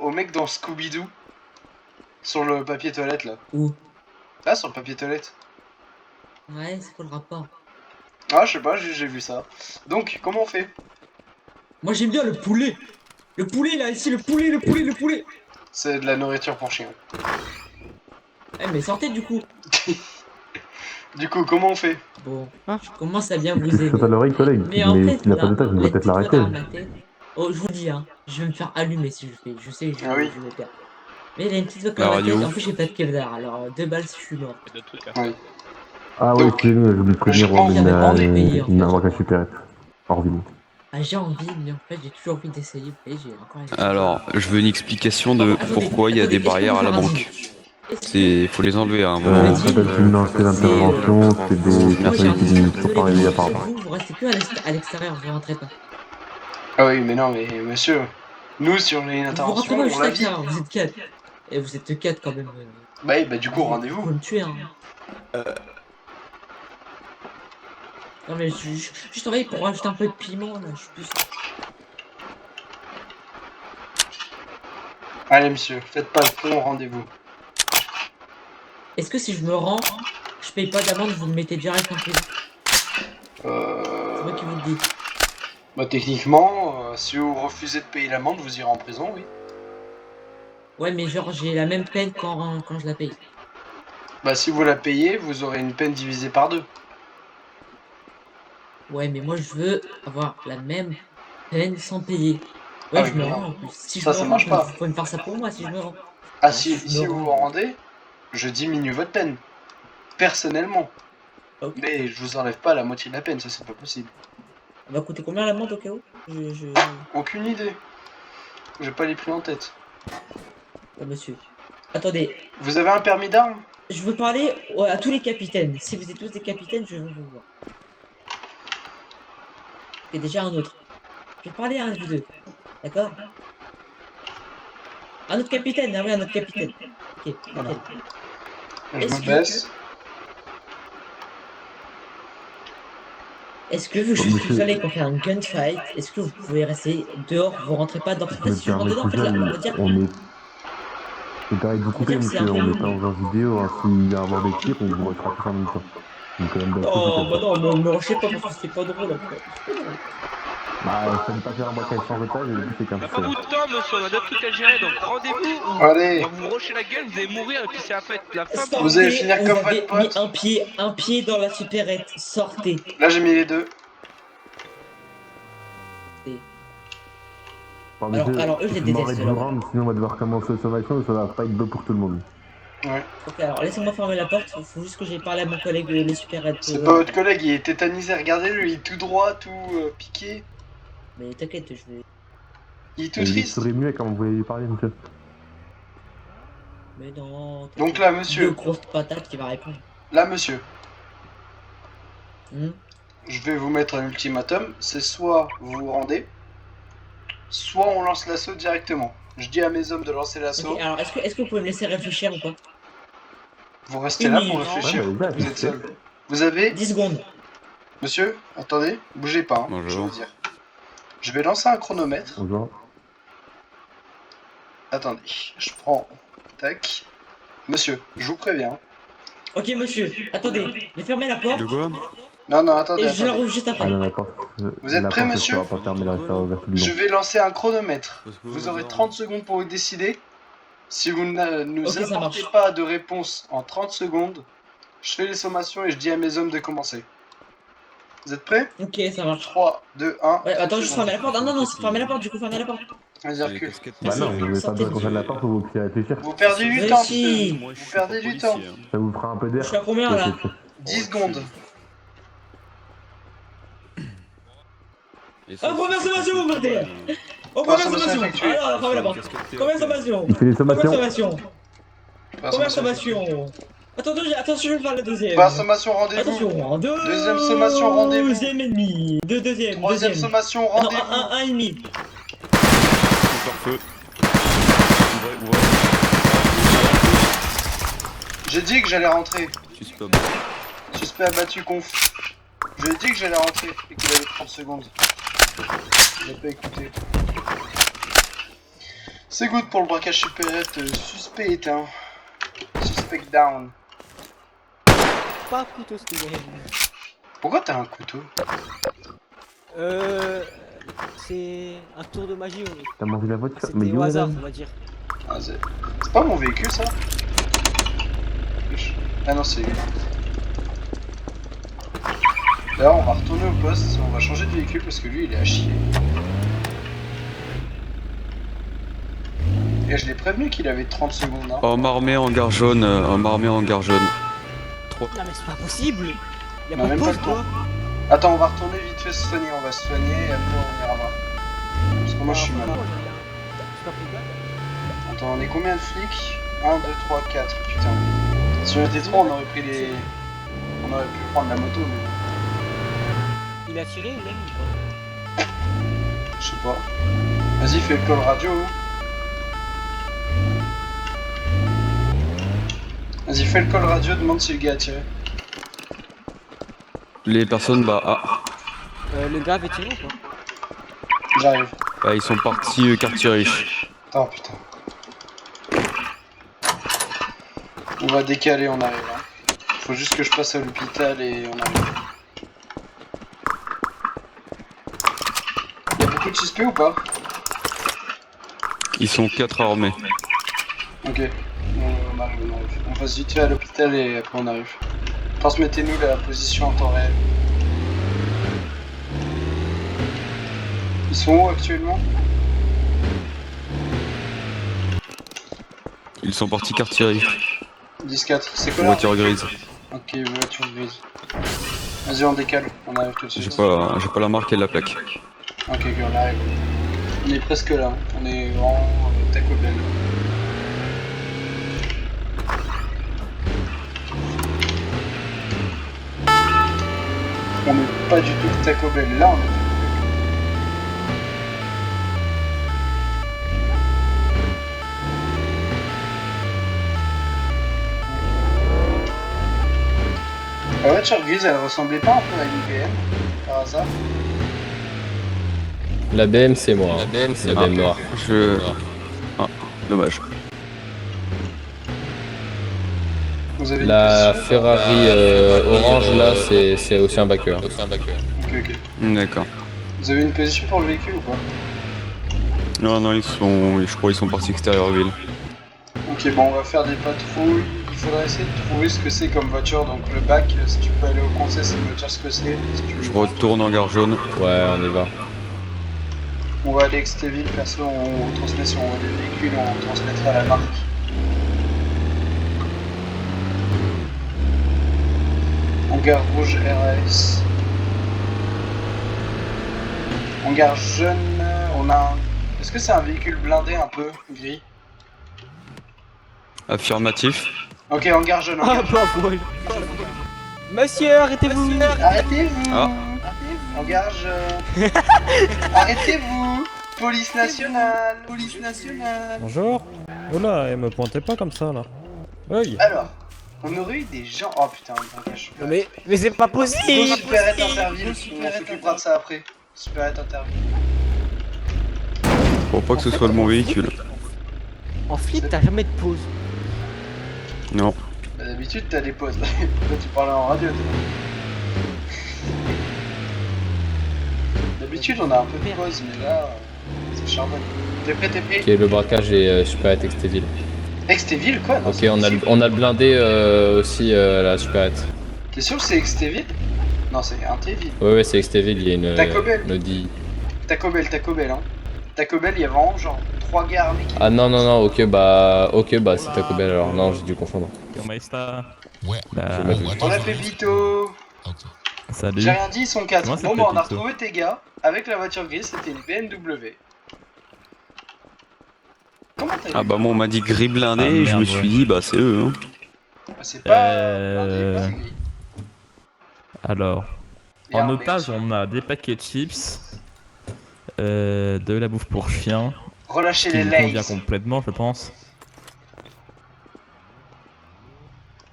au mec dans Scooby-Doo? Sur le papier toilette là. Où? Là, sur le papier toilette. Ouais, c'est quoi le rapport? Ah, je sais pas, j'ai vu ça. Donc, comment on fait? Moi, j'aime bien le poulet. Le poulet, là, ici, le poulet. C'est de la nourriture pour chien. Eh, mais sortez, du coup. Du coup, comment on fait? Bon, Ah. je commence à bien vous Tu aider. sautes à l'oreille, collègue. Mais en Mais fait, s'il a pas là, de tâche, il va les peut-être petites l'arrêter. doigts dans ma tête. Oh, je vous le dis, hein, je vais me faire allumer si je fais. Je sais, Ah oui. je vais perdre. Mais il a une petite doigt La dans ma radio. tête. En plus, j'ai pas de Kevlar. Alors, 2 balles si je suis mort. Il y a d'autres trucs à Oui. Ah ouais, Donc, excusez-nous, j'ai oublié de prévenir, je pense on qu'il y avait pas de pays, en a fait. un manque à supérette. Hors ville. Ah, j'ai envie, mais en fait, j'ai toujours envie d'essayer. Vous voyez, j'ai encore envie. Alors, je veux une explication de Attendez, pourquoi il y a attendez, des barrières à la est-ce que vous banque. avez Faut les enlever à un Ouais, moment. Ça s'appelle financier d'intervention, c'est des Moi, j'ai personnes un qui ne sont pas réveillées apparemment. Vous restez que à l'extérieur, vous rentrez pas. Ah oui, mais non, mais monsieur, nous, si on a une Vous intervention, rentrez pas on juste à la l'extérieur, vit. vous êtes 4. Et vous êtes 4 quand même. Bah, du coup, Vous rendez-vous. pouvez me tuer, hein. Non, mais juste envoyé pour rajouter un peu de piment, là, je suis plus... Allez, monsieur, faites pas le con, rendez-vous. Est-ce que si je me rends, je paye pas d'amende, vous me mettez direct en prison? C'est moi qui vous le dis. Bah, techniquement, si vous refusez de payer l'amende, vous irez en prison, oui. Ouais, mais genre, j'ai la même peine quand je la paye. Bah, si vous la payez, vous aurez une peine divisée par 2. Ouais, mais moi, je veux avoir la même peine sans payer. Ouais, Ah je oui, me mais non. rends en plus. Si Ça, je ça me marche rends, pas. vous pouvez me faire ça pour moi si je me rends. Ah, Ah, si je me vous rends. vous rendez, je diminue votre peine. Personnellement. Ok. Mais je vous enlève pas la moitié de la peine, ça c'est pas possible. Elle va coûter combien l'amende au cas où? Aucune idée. J'ai pas les prix en tête. Oh, monsieur. Attendez, Vous avez un permis d'armes? je veux parler à tous les capitaines. Si vous êtes tous des capitaines, je veux vous voir. Et déjà un autre. Je vais parler à un de vous deux. D'accord? Un autre capitaine, ah oui, un autre capitaine. Ok, nickel. Je Est-ce me que- baisse. Est-ce que vu que je suis désolé qu'on fait un gunfight, est-ce que vous pouvez rester dehors, vous rentrez pas dans Je cette me si je rentre permets dedans, en fait, déjà, là, on va dire. on est... Je me permets de vous couper, dire que c'est monsieur, un peu on nul. est pas dans un vidéo, hein. S'il y a avoir des tirs, on vous retrace tous en même temps. Donc quand même, Oh, bah non, me rushez pas parce que c'est pas drôle après. Bah, ça ne pas faire un braquage sans otage, et le but c'est qu'un On a peu pas beaucoup de temps, monsieur, on a d'autres trucs à gérer, donc rendez-vous ou Allez, on va vous rocher la gueule, vous allez mourir et puis c'est la fête. La fin Sortez, Vous allez finir comme avez votre mis pote. un pied dans la supérette. Sortez. là j'ai mis les deux. Alors, eux, je les déteste, du alors. round, sinon on va devoir commencer la sommation, et ça va pas être beau pour tout le monde. Ouais. Ok, alors laissez-moi fermer la porte. Faut juste que j'ai parlé à mon collègue les supérettes. C'est pas votre collègue, il est tétanisé, regardez-le, il est tout droit, tout piqué. Mais t'inquiète, je vais. Il est tout Et il triste. serait mieux quand vous voulez lui parler, monsieur. Mais non. Donc là, Deux monsieur, grosses patates qui va répondre. là, monsieur, Hmm. je vais vous mettre un ultimatum. C'est soit vous vous rendez, soit on lance l'assaut directement. Je dis à mes hommes de lancer l'assaut. Ok, alors est-ce que vous pouvez me laisser réfléchir ou pas? Vous restez Une là pour minute. réfléchir. Ouais, bah, Vous êtes seul. Vous avez... 10 secondes. Monsieur, attendez, bougez pas, hein, Bonjour. je vais vous dire. Je vais lancer un chronomètre. Bonjour. Attendez, je prends... Tac. Monsieur, je vous préviens. Ok, monsieur, attendez. J'ai fermé la porte. De quoi? Non, non, attendez. Et je la attendez. rouvre juste Ah après. non, d'accord. Vous êtes La prêts, porte ne monsieur? sera pas fermée, elle restera ouverte tout le Je long. vais lancer un chronomètre. Parce que Vous aurez 30 secondes pour vous décider. Si vous ne nous Ok, ça apportez marche. pas de réponse en 30 secondes, je fais les sommations et je dis à mes hommes de commencer. Vous êtes prêts? Ok, ça marche. 3, 2, 1. Ouais, attends, juste fermer la porte. Non, non, non, fermez la porte, du coup, fermez la porte. Vas-y, recule. Bah non, vous n'avez pas besoin qu'on ferme la porte pour vous puissiez réfléchir. Vous perdez du Mais temps, si. monsieur. Moi, je Vous suis perdez pas du temps. policier, hein. Ça vous fera un peu Je d'air. suis à combien là? 10 secondes. Et Ah, première sommation, Martin. Oh, Première première sommation sommation. effectuée. Alors, fermez la porte. Première sommation. Il fait les Première sommations. sommation. Première sommation. Attention, je vais faire la deuxième. Première sommation, rendez-vous. Attention, Deuxième sommation, rendez-vous. Deuxième ennemi. Deuxième. Troisième Deuxième. sommation, Ah non, rendez-vous. un ennemi. Feu. Ouvrez. J'ai dit que j'allais rentrer. Suspect. Suspect abattu conf. Je dit que j'allais rentrer et qu'il avait 30 secondes. Il n'a pas écouté. C'est good pour le braquage supérette. Suspect éteint. Suspect down. Pas couteau, Steven. Pourquoi t'as un couteau? C'est un tour de magie, on est. T'as mangé la voiture. C'était Mais au où hasard, madame on va dire. Ah, c'est pas mon véhicule ça? Ah non, c'est lui. D'ailleurs, on va retourner au poste, on va changer de véhicule parce que lui il est à chier. Et je l'ai prévenu qu'il avait 30 secondes. Hein. Homme armé en gare jaune. Homme armé en gare jaune. Non, mais c'est pas possible! Y'a On a pas de même pas pause, le temps. quoi! Attends, on va retourner vite fait se soigner, on va se soigner et après on ira voir. Parce que moi je suis mal. J'ai pas pris de balle. Attends, on est combien de flics? 1, 2, 3, 4, putain. Si on était 3, on aurait pris les. On aurait pu prendre la moto, mais Il a tiré, il aime ou je sais pas. Vas-y, fais le call radio. Vas-y, fais le call radio, demande si le gars a tiré. Les personnes, bah, ah, pas? Le gars avait tiré ou pas? J'arrive. bah, ils sont partis quartier riche. Oh putain. On va décaler, on arrive. Hein. Faut juste que je passe à l'hôpital et on arrive. Y'a beaucoup de suspects ou pas? Ils sont 4 armés. Ok. On arrive, on arrive. On passe vite fait à l'hôpital et après on arrive. Transmettez-nous la position en temps réel. Ils sont où actuellement? Ils sont partis quartier riche. 10-4. C'est quoi la Voiture grise. Ok, voiture grise. Vas-y, on décale. On arrive tout de J'ai suite. pas la marque et la plaque. Ok, on arrive. On est presque là. Hein. On est vraiment Taco Bell. On est pas du tout Taco Bell. Là, on est Taco Bell. La voiture grise, elle ressemblait pas un peu à une BM, par hasard? La BM c'est moi. La BM c'est la BM noire. Ah, dommage. Vous avez une La position? Ferrari orange là c'est aussi un backer. Ok, ok. D'accord. Vous avez une position pour le véhicule ou pas? Non, je crois qu'ils sont partis extérieur ville. Ok, bon, on va faire des patrouilles. Il faudra essayer de trouver ce que c'est comme voiture. Donc le bac, si tu peux aller au conseil, ça me dire ce que c'est. Si tu veux. Je retourne en gare jaune. Ouais on y va. On va aller avec Stéville, perso, on transmet si on voit des véhicules, on transmettra la marque. En gare rouge RAS. En gare jaune, on a un... Est-ce que c'est un véhicule blindé un peu gris? Affirmatif. Ok, en gare jaune, en Ah, gare jaune. bah, voilà. Monsieur, arrêtez-vous! Arrêtez-vous! Ah. En gare jaune. Arrêtez-vous! Police nationale! Police nationale! Bonjour. Oula, elle me pointait pas comme ça là. Oui. Alors, on aurait eu des gens... Oh putain, je suis Non, mais c'est pas possible! Supérette Interville, on s'occupera de ça après. Supérette Interville. Faut pas que ce soit le bon véhicule. En flic, t'as jamais de pause. Non. D'habitude, t'as des pauses. Pourquoi tu parlais en radio, toi? D'habitude, on a un peu de pause, mais là, c'est charbonne. T'es prêt, t'es prêt? Ok, le braquage est supérette Extéville. Extéville, quoi? Non, Ok, c'est on a, possible. on a le blindé aussi la supérette. T'es sûr que c'est Extéville? Non, c'est Intéville. Ouais, c'est Extéville, il y a une. Taco Bell. Audi. Taco Bell, hein. Taco Bell, il y a vraiment genre 3 gars armés qui... Ah non, ok, c'est Taco Bell alors. Non, j'ai dû confondre. Ouais. Bah, ouais, On a attends, fait Vito. Ok. Salut. J'ai rien dit, ils sont 4. Comment ça Bon, bah, on a fait, Vito retrouvé tes gars avec la voiture grise, c'était une BMW. Comment t'as eu? Ah bah moi on m'a dit gris blindé Ah, et je me merde, suis ouais. dit bah c'est eux hein. Ah, c'est pas... Euh, c'est gris. Alors, Il y a en un otage, mec. on a des paquets de chips, de la bouffe pour chien, Relâchez qui les nous convient lays. complètement, je pense.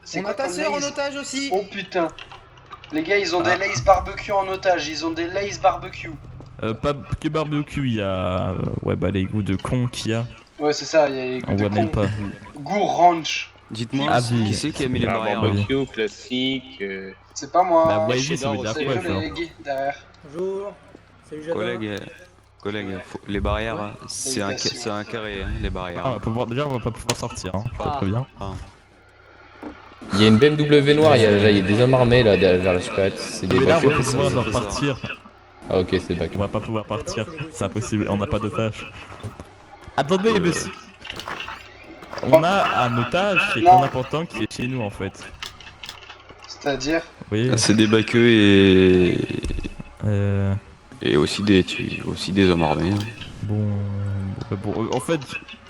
C'est On quoi a ta ton sœur en lays? otage aussi. Oh putain. Les gars, ils ont Ah. des lays barbecue en otage, ils ont des lays barbecue. Pas que barbecue, il y a ouais, bah, les goûts de con qu'il y a. Ouais, c'est ça, il y a les On goûts voit de même con. pas. Goût ranch. Dites-moi Ah, qui oui. c'est qui a mis les barrières là? Barbecue classique. C'est pas moi. Bah, ouais, chez ça veut Dor dire C'est quoi, le ça? collègue derrière. Bonjour. Salut Jadon. Collègue, les barrières, hein, c'est Salutations. un carré hein, les barrières. Ah, déjà, on va pas pouvoir sortir, hein. Je te préviens. Il y a une BMW noire, il y a des hommes armés là derrière la supérette. C'est des Mais là, on va voitures. pas pouvoir c'est ça. partir. Ah, ok, c'est back. On va pas pouvoir partir. C'est impossible, on n'a pas d'otage. Attendez, monsieur. On a un otage qui est Non. très important qui est chez nous en fait. C'est-à-dire? Oui. C'est des baqueux et aussi des hommes armés. hein. Bon, en fait,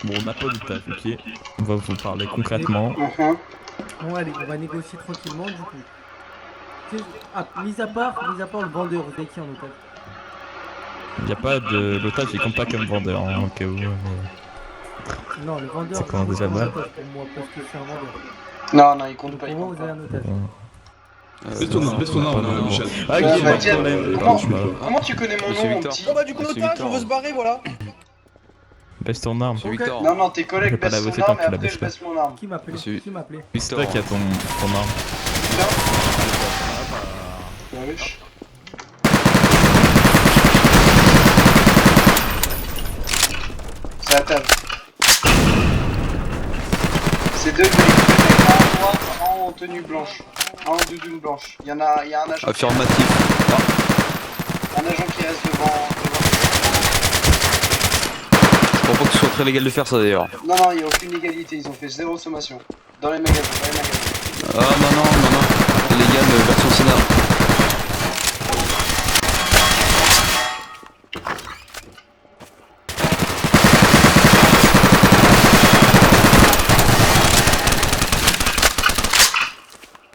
on n'a pas d'otage, ok. On va vous parler concrètement. Bon allez, on va négocier tranquillement du coup. Ah, mis à part le vendeur, vous avez qui en otage? Il y a pas de l'otage, il compte pas comme vendeur, hein, au cas où. Mais... Non, le vendeur, Ça commence déjà c'est un mal. otage pour moi parce que c'est un vendeur. Non, il compte Donc pas. pour Il moi, compte vous avez pas. un otage. Baisse ton arme, Michel. Ah, ok, Bah, pas de tiens, problème. comment tu connais mon Monsieur nom, mon Victor. petit? Oh bah du coup Monsieur l'otage, Victor. on veut se barrer, voilà. Baisse ton arme. Monsieur Victor. Non, tes Je collègues vais pas la baissent bosser son tant arme que et tu la après je baisses pas. baisse mon arme. Qui m'a appelé? Monsieur- Qui m'a appelé? C'est toi qui as ton arme. Wesh. C'est à table. C'est deux mecs, un en noir, un en tenue blanche, un en doudoune blanche. Il y a un agent. Affirmatif. Un agent qui reste devant. Je crois pas que ce soit très légal de faire ça d'ailleurs. Non, il n'y a aucune égalité, ils ont fait 0 sommation. Dans les magasins. Ah non. Légal version Sénat.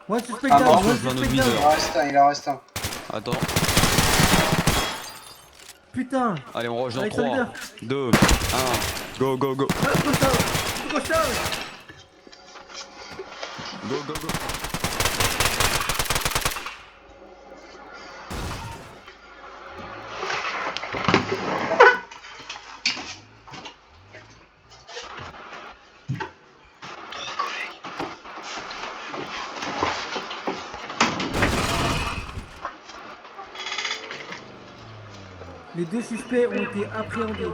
One suspect Ah down, non, one je veux un suspect autre down. mineur. Il en reste un. Attends. Putain. Allez, on range dans Avec 3, Soldier. 2, 1. Go. Go Go. Les deux suspects ont été appréhendés.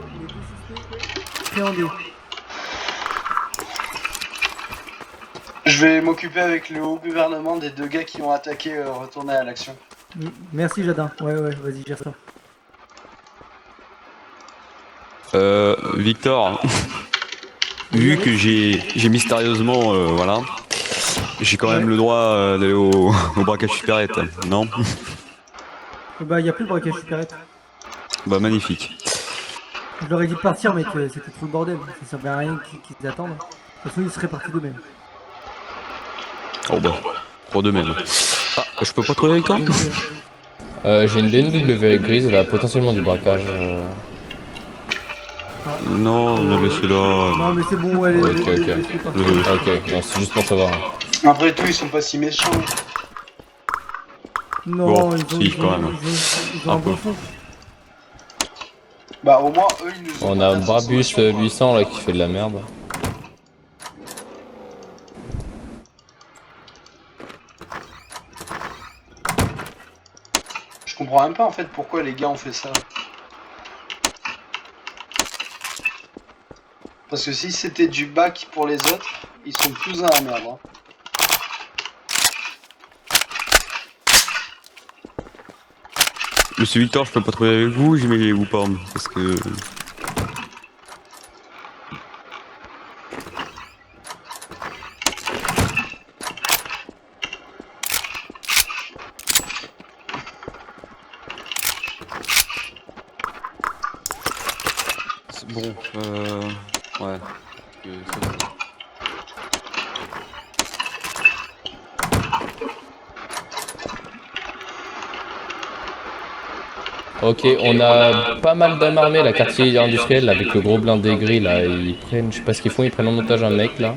Je vais m'occuper avec le haut gouvernement des deux gars qui ont attaqué, retourner à l'action. Merci Jadin. Ouais, vas-y, gère ça. Victor, vu que j'ai mystérieusement, voilà, j'ai quand même le droit d'aller au braquage supérette, non? Bah, y a plus de braquage supérette. Bah magnifique. Je leur ai dit de partir, mais que c'était trop le bordel. Ça servait à rien qu'ils attendent. De toute façon, ils seraient partis d'eux-mêmes. Oh bah, trop de même. Ah, je peux pas trouver avec toi? J'ai une BMW grise, elle a potentiellement du braquage. Non, mais laissez-la. Non, mais c'est bon, ouais, Ok. laissez partir. Ok, non, c'est juste pour savoir. Après tout, ils sont pas si méchants. Non, Bon, ils ont, si, ils quand ont, même. ils ont un Un peu. bon fond. Bah, au moins, eux, ils nous ont. On pas a un fait de Brabus sommation, quoi. 800 là qui fait de la merde. Je comprends même pas en fait pourquoi les gars ont fait ça. Parce que si c'était du bac pour les autres, ils sont plus dans la merde. Hein. Monsieur Victor, je peux pas trouver avec vous, j'imagine vous pas, parce que... C'est bon, ouais. Ok, on a pas mal d'hommes armés, la quartier industriel, là, avec le gros blindé gris, là, ils prennent, je sais pas ce qu'ils font, ils prennent en otage un mec, là,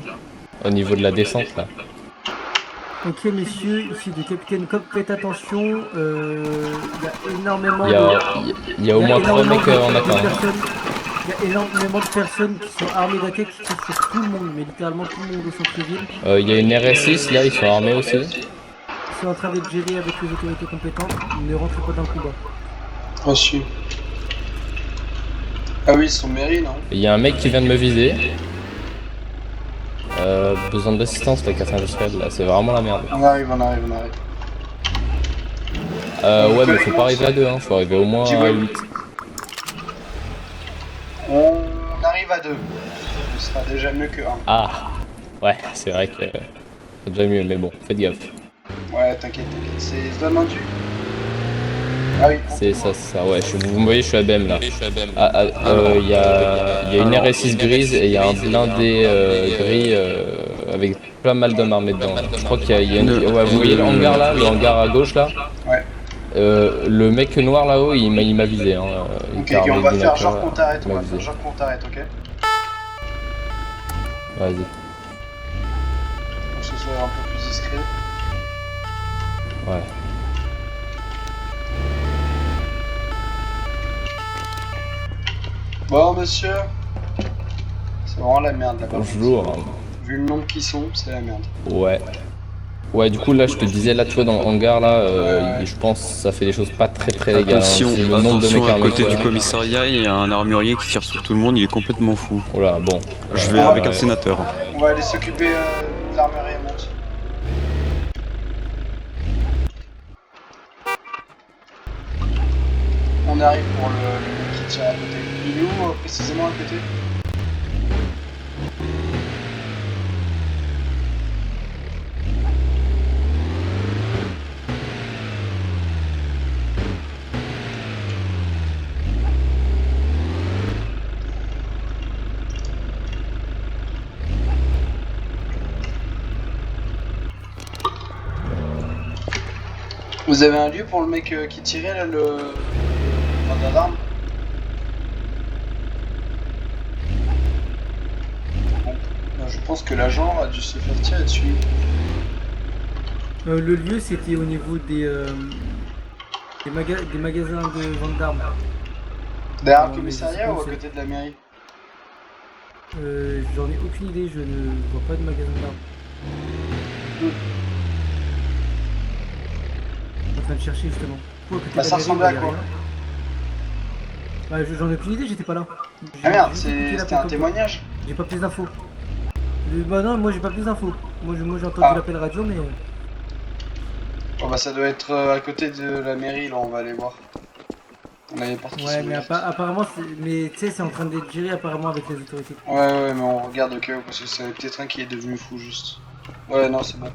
au niveau de la descente, là. Ok messieurs, ici de Capitaine Coq, faites attention, il y a énormément Il y a au moins 3 mecs en attaque. Il y a énormément de personnes qui sont armées d'attaque qui tirent sur tout le monde, mais littéralement tout le monde au centre-ville. Il y a une RS6 là, ils sont armés aussi. Ils sont en train d'être gérés avec les autorités compétentes, ne rentrez pas dans le combat. Reçu. Ah oui, ils sont mairie, non? Il y a un mec qui vient de me viser. Besoin d'assistance, la quartier industrielle, là, c'est vraiment la merde. On arrive. Ouais, mais faut pas arriver à 2, hein, faut arriver au moins à 8. On arrive à 2. Ce sera déjà mieux que 1. Ah, ouais, c'est vrai que c'est déjà mieux, mais bon, faites gaffe. Ouais, t'inquiète. C'est zone induite. Ah oui. C'est ça, ouais, vous me voyez, je suis à BM là. Il y a une RS6 grise et il y a un blindé gris avec pas mal d'hommes armés dedans. Je crois qu'il y a une... Ouais, vous voyez le hangar là, le hangar à gauche là? Ouais. Le mec noir là-haut, il m'a visé. Hein. Ok, on va faire genre qu'on t'arrête, ok? Vas-y. Pour que ce soit un peu plus discret. Ouais. Bon, monsieur. C'est vraiment la merde là-bas. Bonjour. Vu le nombre qu'ils sont, c'est la merde. Ouais. Ouais, du coup, là, je te disais, là, tu vois, dans le hangar, là, je pense que ça fait des choses pas très légales. Attention, hein. Le nombre de mecs à armés, côté quoi. du commissariat, il y a un armurier qui tire sur tout le monde, il est complètement fou. Oh là, bon. Je vais avec un sénateur. On va aller s'occuper de l'armurerie monte. On arrive pour le mec qui tire à côté. Il est où précisément à côté? Vous avez un lieu pour le mec qui tirait là, le vendeur d'armes? Bon, je pense que l'agent a dû se faire tirer dessus. Le lieu c'était au niveau des magasins de vente d'armes. Derrière le commissariat ou à côté de la mairie? J'en ai aucune idée, je ne vois pas de magasin d'armes. Je suis en train de chercher justement. Ça ressemblait à quoi? J'en ai aucune idée, j'étais pas là. Ah merde, c'était un témoignage? J'ai pas plus d'infos. Bah non, moi j'ai pas plus d'infos. Moi j'ai entendu l'appel radio, mais... Bon bah ça doit être à côté de la mairie, là on va aller voir. On avait parti. Ouais, mais apparemment, mais tu sais, c'est en train d'être géré apparemment avec les autorités. Ouais, mais on regarde au cas où, parce que c'est peut-être un qui est devenu fou juste. Ouais, non, c'est bon.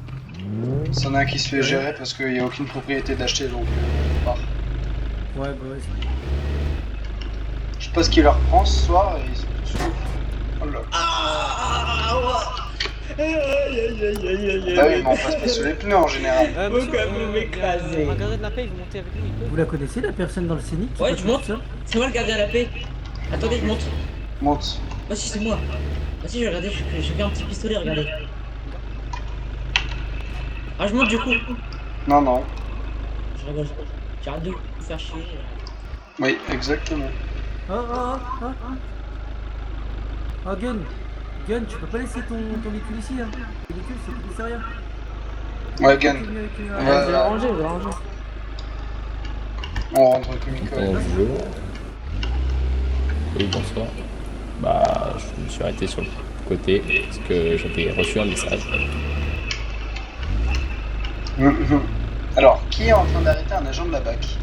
C'en a un qui se fait gérer parce qu'il n'y a aucune propriété d'acheter, donc on part. Ouais, bah ouais. Je sais pas ce qu'il leur prend ce soir et ils sont tous fous. Oh là. Bah oui, mais on passe pas sous les pneus en général. m'écraser. Un gardien de la paix, il veut monter avec nous, il peut. Vous la connaissez la personne dans le scénic? Ouais, je monte. C'est moi le gardien de la paix. Attendez, je monte. Monte. Bah si, c'est moi. Bah si, regardez, j'ai fait un petit pistolet, regardez. Ah, je monte du coup. Non. Je rigole. J'arrête de vous faire chier. Oui, exactement. Oh, Gun, tu peux pas laisser ton véhicule ici, hein. Le véhicule, c'est le commissariat. Ouais, Gun. Je vais l'arranger, On rentre comme Nicole. Bonjour. Oui, bonsoir. Bah, je me suis arrêté sur le côté parce que j'avais reçu un message. Alors, qui est en train d'arrêter un agent de la BAC?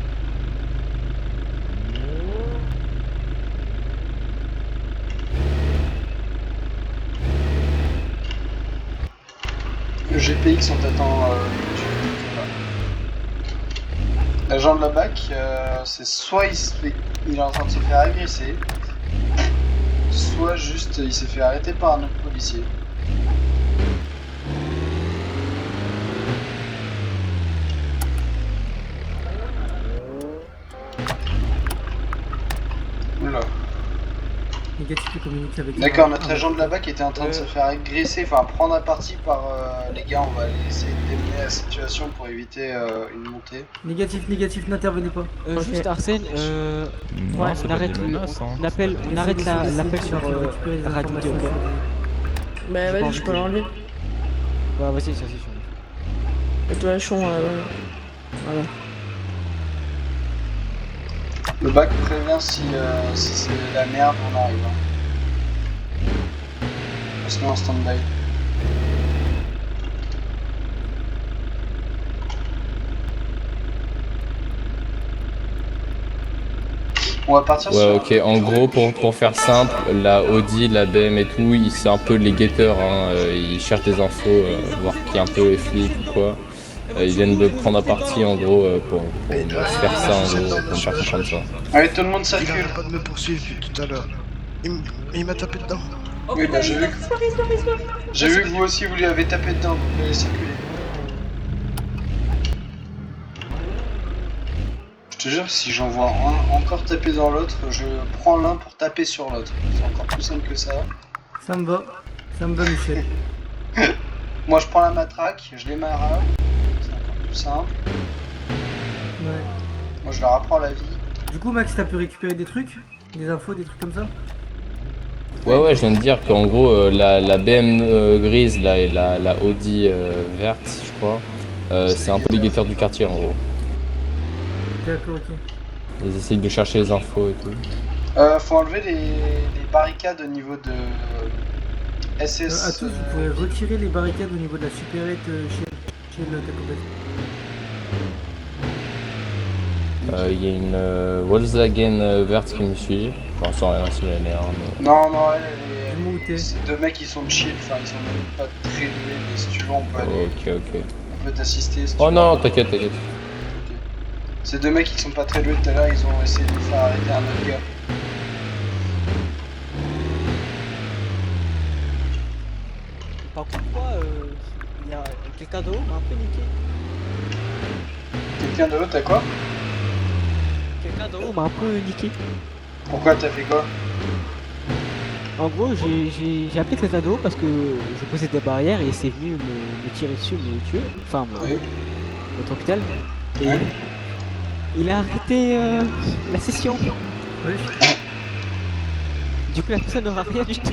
Le GPX, on t'attend. L'agent de la BAC, c'est soit il est en train de se faire agresser, soit juste il s'est fait arrêter par un autre policier. Oula. Négatif, il communique avec... D'accord, notre agent de la BAC était en train de se faire agresser, enfin prendre à partie par les gars. On va aller essayer de démener la situation pour éviter une montée. Négatif, n'intervenez pas. Juste Arsène, Non, ouais, c'est on pas arrête, des menaces, hein. on arrête l'appel sur Radio D, ok? Bah vas-y, je peux l'enlever. Ouais, vas-y, ça c'est sûr. Et toi, Chon, voilà. Le BAC prévient si c'est la merde, on arrive. Parce qu'on est en stand-by. On va partir Ouais, sur... ok. En gros, pour faire simple, la Audi, la BM et tout, c'est un peu les guetteurs. Hein. Ils cherchent des infos, voir qui est un peu les flics ou quoi. Ils viennent de prendre à partie en gros pour me faire ça en gros, pour me faire comprendre ça. Allez, tout le monde Il circule. arrête pas de me poursuivre depuis tout à l'heure. Il m'a tapé dedans. Oui, bah j'ai vu que vous aussi vous lui avez tapé dedans, vous pouvez circuler. Je te jure, si j'en vois un encore taper dans l'autre, je prends l'un pour taper sur l'autre. C'est encore plus simple que ça. Ça me va, Michel. Moi je prends la matraque, je démarre. C'est encore plus simple. Ouais. Moi je leur apprends la vie. Du coup, Max, t'as pu récupérer des trucs? Des infos, des trucs comme ça? Ouais, je viens de dire qu'en gros, la BM grise là, et la Audi verte, je crois, c'est un peu les guetteurs du quartier en gros. D'accord, ok. Ils essayent de chercher les infos et tout. Faut enlever les barricades au niveau de SS. À tous, vous pouvez retirer les barricades au niveau de la supérette chez le tacopète. Il y a une Volkswagen verte qui me suit. Enfin, sans rien sur les nerfs. Mais... Non, Dis-moi où t'es. c'est deux mecs qui sont chill, enfin ils sont même pas très doués, mais si tu veux on peut aller. Ok. On peut t'assister si tu Oh veux. non, t'inquiète. Ces deux mecs qui sont pas très doués tout à l'heure, ils ont essayé de faire arrêter un autre gars. Par contre, quoi, il y a quelqu'un de haut m'a un peu niqué. Quelqu'un de haut, t'as quoi? Quelqu'un de haut m'a un peu niqué. Pourquoi t'as fait quoi? En gros, j'ai appelé quelqu'un de haut parce que je posais des barrières et c'est venu me tirer dessus, me tuer. Enfin, Oui. me trompe-t-elle. Et Ouais. il a arrêté la session. Oui. Du coup, la personne n'aura rien du tout.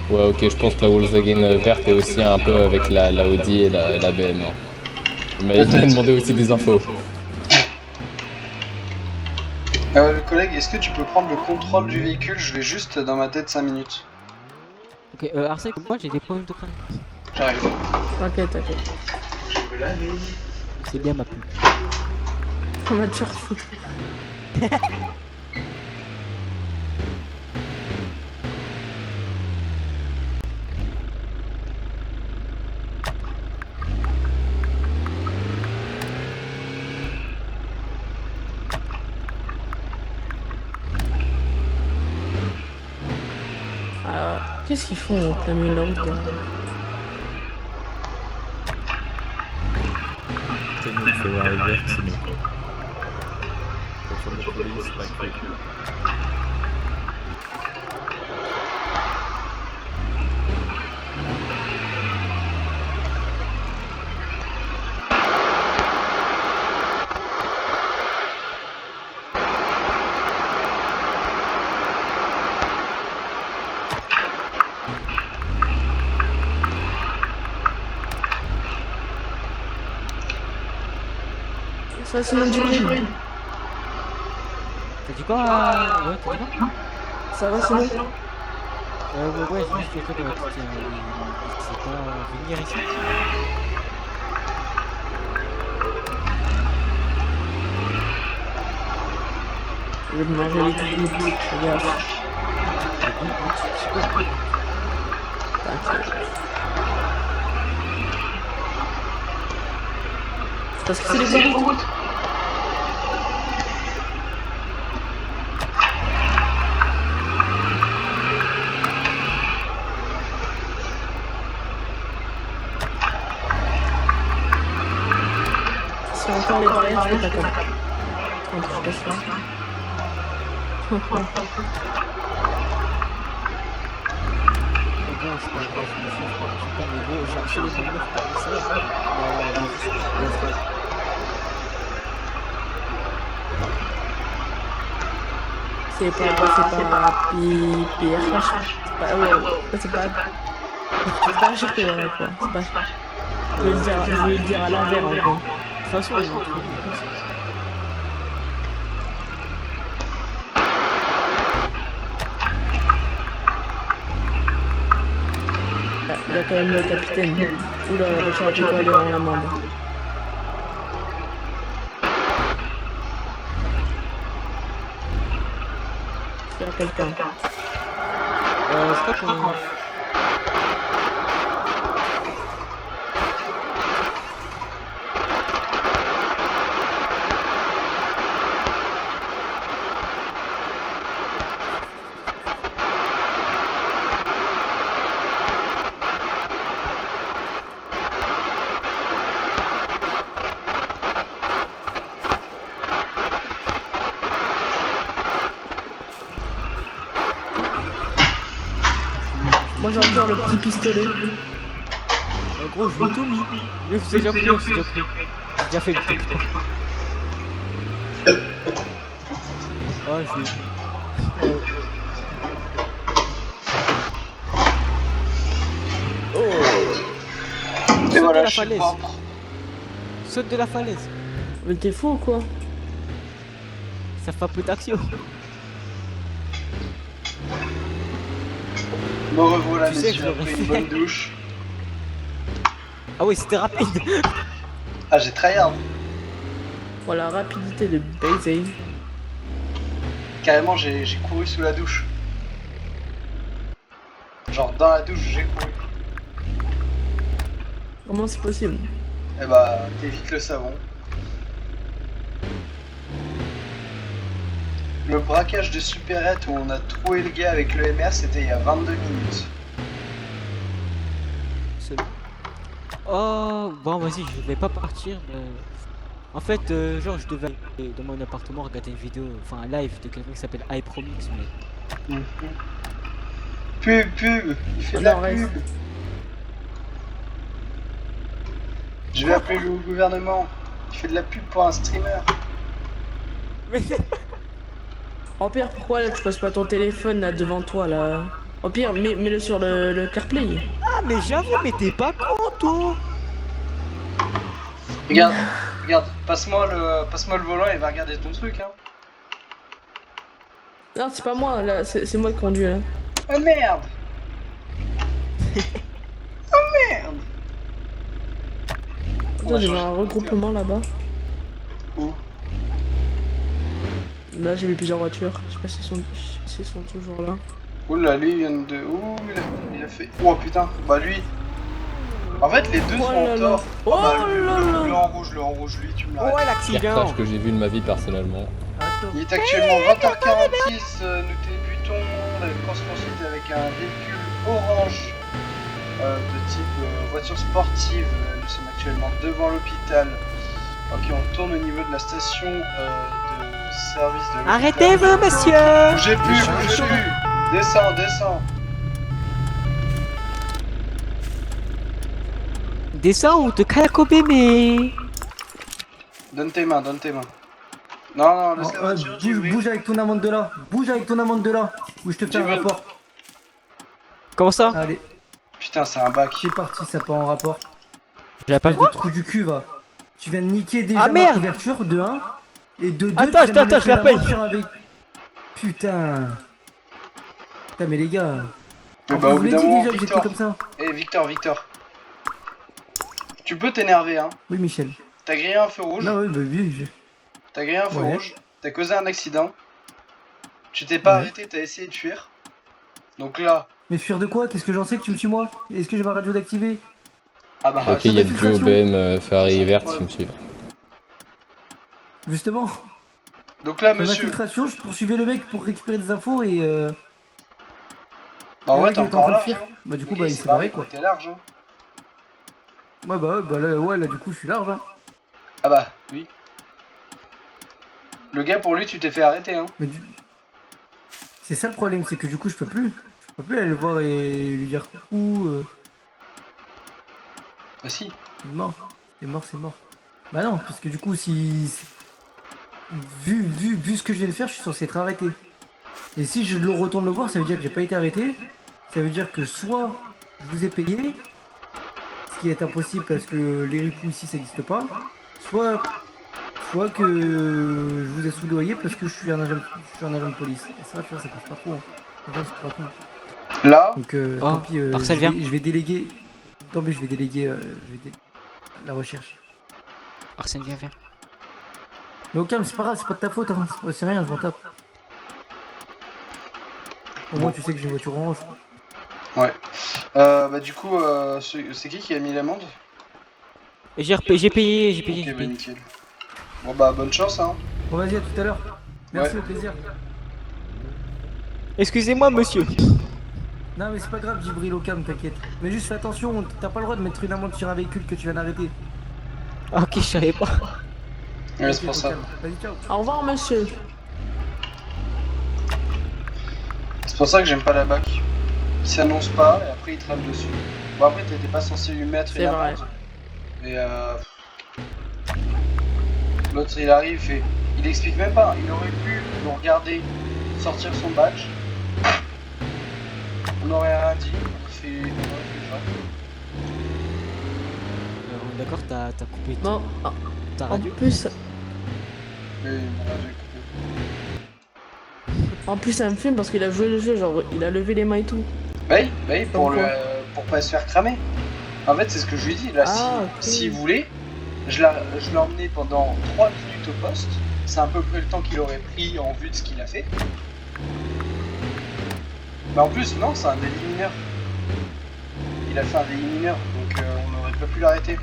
Ouais, ok, je pense que la Volkswagen verte est aussi un peu avec la Audi et la BM. Mais il m'a demandé aussi des infos. Le collègue, est-ce que tu peux prendre le contrôle du véhicule? Je vais juste dans ma tête 5 minutes. Ok, Arsène, moi j'ai des problèmes de crâne. J'arrive. T'inquiète. C'est bien ma pub. On va te faire foutre. Qu'est-ce qu'ils font au plein milieu de la route derrière? C'est nous qui fait voir les verts, c'est nous. Voiture de police, pas que. Ça, c'est notre green. T'as dit quoi Ouais, t'as dit quoi Ça va, c'est bon. ouais, j'ai juste quelqu'un dans la tête, il sait pas venir ici. Je vais me manger les gouttes. Regarde. Parce que c'est les gouttes. Si encore les barrières, je vais t'attendre. Quand je passe là. Bon, c'est pas grave, je me suis pas mais bon, j'ai acheté les bonnes meufs par message. C'est pas PRH. C'est pas, ouais, c'est pas HRP, ouais, quoi. C'est pas. Je vais le dire à l'envers, en gros. De toute façon, ils ont trouvé. Il y a quand même le capitaine. Oula, Richard, tu peux aller en amende. Il y a quelqu'un. Je crois qu'on... Moi j'ai encore le petit pistolet. gros, je l'ai tout mis. C'est déjà pris, c'est déjà pris. J'ai déjà fait le truc. Oh, je l'ai Et voilà, la je suis falaise. propre. Saute de la falaise. Mais t'es fou ou quoi? Ça fait un peu d'action. Me revoilà, Tu sais messieurs, que après j'aurais une fait. bonne douche. Ah oui, c'était rapide. Ah, j'ai tryhard. Oh la rapidité de baiser. Carrément, j'ai couru sous la douche. Genre, dans la douche, j'ai couru. Comment c'est possible? Eh bah, t'évites le savon. Le braquage de supérette où on a trouvé le gars avec le MR, c'était il y a 22 minutes. Oh, bon, vas-y, je vais pas partir. Mais... En fait, genre, je devais aller dans mon appartement regarder une vidéo, enfin un live de quelqu'un qui s'appelle iPromix, mais. Pub, il fait de la pub. Je vais appeler le gouvernement. Il fait de la pub pour un streamer. Mais... En pire, pourquoi là tu passes pas ton téléphone là devant toi là? Au pire, mets-le sur le CarPlay. Ah, mais j'avoue, mais t'es pas con, toi. Regarde, passe-moi le volant et va regarder ton truc, hein. Non, c'est pas moi, là, c'est moi qui conduis là. Oh merde. Oh merde. Attends, j'ai vu un regroupement là-bas. Où? Là, j'ai vu plusieurs voitures. Je sais pas s'ils sont toujours là. Oula, lui, il vient de... Ouh, il a fait... Oh putain, bah lui... En fait, les deux sont en tort. Oh bah, là là. le en rouge, lui, tu me l'arrêtes. Ouais, Pire l'accident. tâche que j'ai vu de ma vie personnellement. Il est actuellement 20h46, nous débutons la course-poursuite avec un véhicule orange de type voiture sportive. Nous sommes actuellement devant l'hôpital. Ok, on tourne au niveau de la station de service de l'hôpital. Arrêtez-vous, monsieur. Bougez plus. Descends. Descends ou te calacobé, mais. Donne tes mains. Non, laisse la Oh, voiture, Jimmy. bouge avec ton amende de là. Bouge avec ton amende de là. Ou je te fais un Jimmy. rapport. Comment ça? Allez, Putain, c'est un bac. c'est parti, ça part en rapport. J'avais pas Le trou du cul, va. Tu viens de niquer déjà Ah, ma merde. couverture de 1. Et de 2, Attends, je la paye. avec... Putain. Putain, mais les gars. Mais En bah, plus, au vous bout l'avez d'un dit moment, déjà que j'étais Victor. comme ça. Eh, Victor. Tu peux t'énerver, hein. Oui, Michel. T'as grillé un feu rouge. Non, oui, bah oui. T'as grillé un feu Ouais. rouge. T'as causé un accident. Tu t'es pas Ouais. arrêté, t'as essayé de fuir. Donc là, Mais fuir de quoi? Qu'est-ce que j'en sais que tu me suis moi? Est-ce que j'ai ma radio d'activer? ah bah, Ok, il y a du d'infiltration. OBM Ferrari verte qui me suit. Justement. donc là, Sur monsieur. l'infiltration, je poursuivais le mec pour récupérer des infos et Bah le ouais, mec, t'es il était en encore train de large. fuir. Hein. Bah du coup, Ok, bah il c'est s'est barré quoi. quoi. T'es large, hein. Ouais, bah là, ouais, là du coup, je suis large. Hein. Ah bah, oui. Le gars, pour lui, tu t'es fait arrêter, hein. Mais c'est ça le problème, c'est que du coup, je peux plus. Je peux plus aller le voir et lui dire coucou. Bah si. Il est mort. C'est mort, c'est mort. Bah non, parce que du coup, si. Vu ce que je viens de faire, je suis censé être arrêté. Et si je le retourne le voir, ça veut dire que j'ai pas été arrêté. Ça veut dire que soit je vous ai payé, ce qui est impossible parce que les ripoux ici ça n'existe pas, soit que je vous ai soudoyé parce que je suis un agent de police. Et ça, tu vois, ça passe pas trop. Hein. Enfin, c'est pas cool. Là, Donc Oh, tant pis, Marcel, viens. je vais déléguer. Tant pis, je vais déléguer la recherche. Arsène, viens. Mais au calme, c'est pas grave, c'est pas de ta faute, hein. C'est rien, je m'en tape. Au moins tu sais que j'ai une voiture orange. ouais. Bah du coup, c'est qui a mis l'amende? Et j'ai payé. Ok, bah nickel. Bon bah, bonne chance, hein. Bon vas-y, à tout à l'heure. Merci, Ouais. au plaisir. Excusez-moi, monsieur. Non mais c'est pas grave, Djibril, au calme, t'inquiète. Mais juste fais attention, t'as pas le droit de mettre une amende sur un véhicule que tu viens d'arrêter. Ah, ok, je savais pas. Ouais, c'est pour ça. Vas-y, ciao. Au revoir, monsieur. C'est pour ça que j'aime pas la BAC. Il s'annonce pas et après il te rame dessus. Bon après t'étais pas censé lui mettre une C'est vrai. amende. Et l'autre il arrive et il explique même pas. Il aurait pu nous regarder sortir son badge. On aurait rien dit. Il fait genre. On est d'accord, t'as coupé Bon, ta en radio. plus, Mais mon radio est coupé. ça me filme parce qu'il a joué le jeu, genre il a levé les mains et tout. Bah oui, pour Comme quoi. pour pas se faire cramer. En fait c'est ce que je lui dis. Là Ah, s'il voulait, je l'ai emmené pendant 3 minutes au poste. C'est à peu près le temps qu'il aurait pris en vue de ce qu'il a fait. Bah en plus non, c'est un délit mineur. Il a fait un délit mineur, donc on n'aurait pas pu l'arrêter.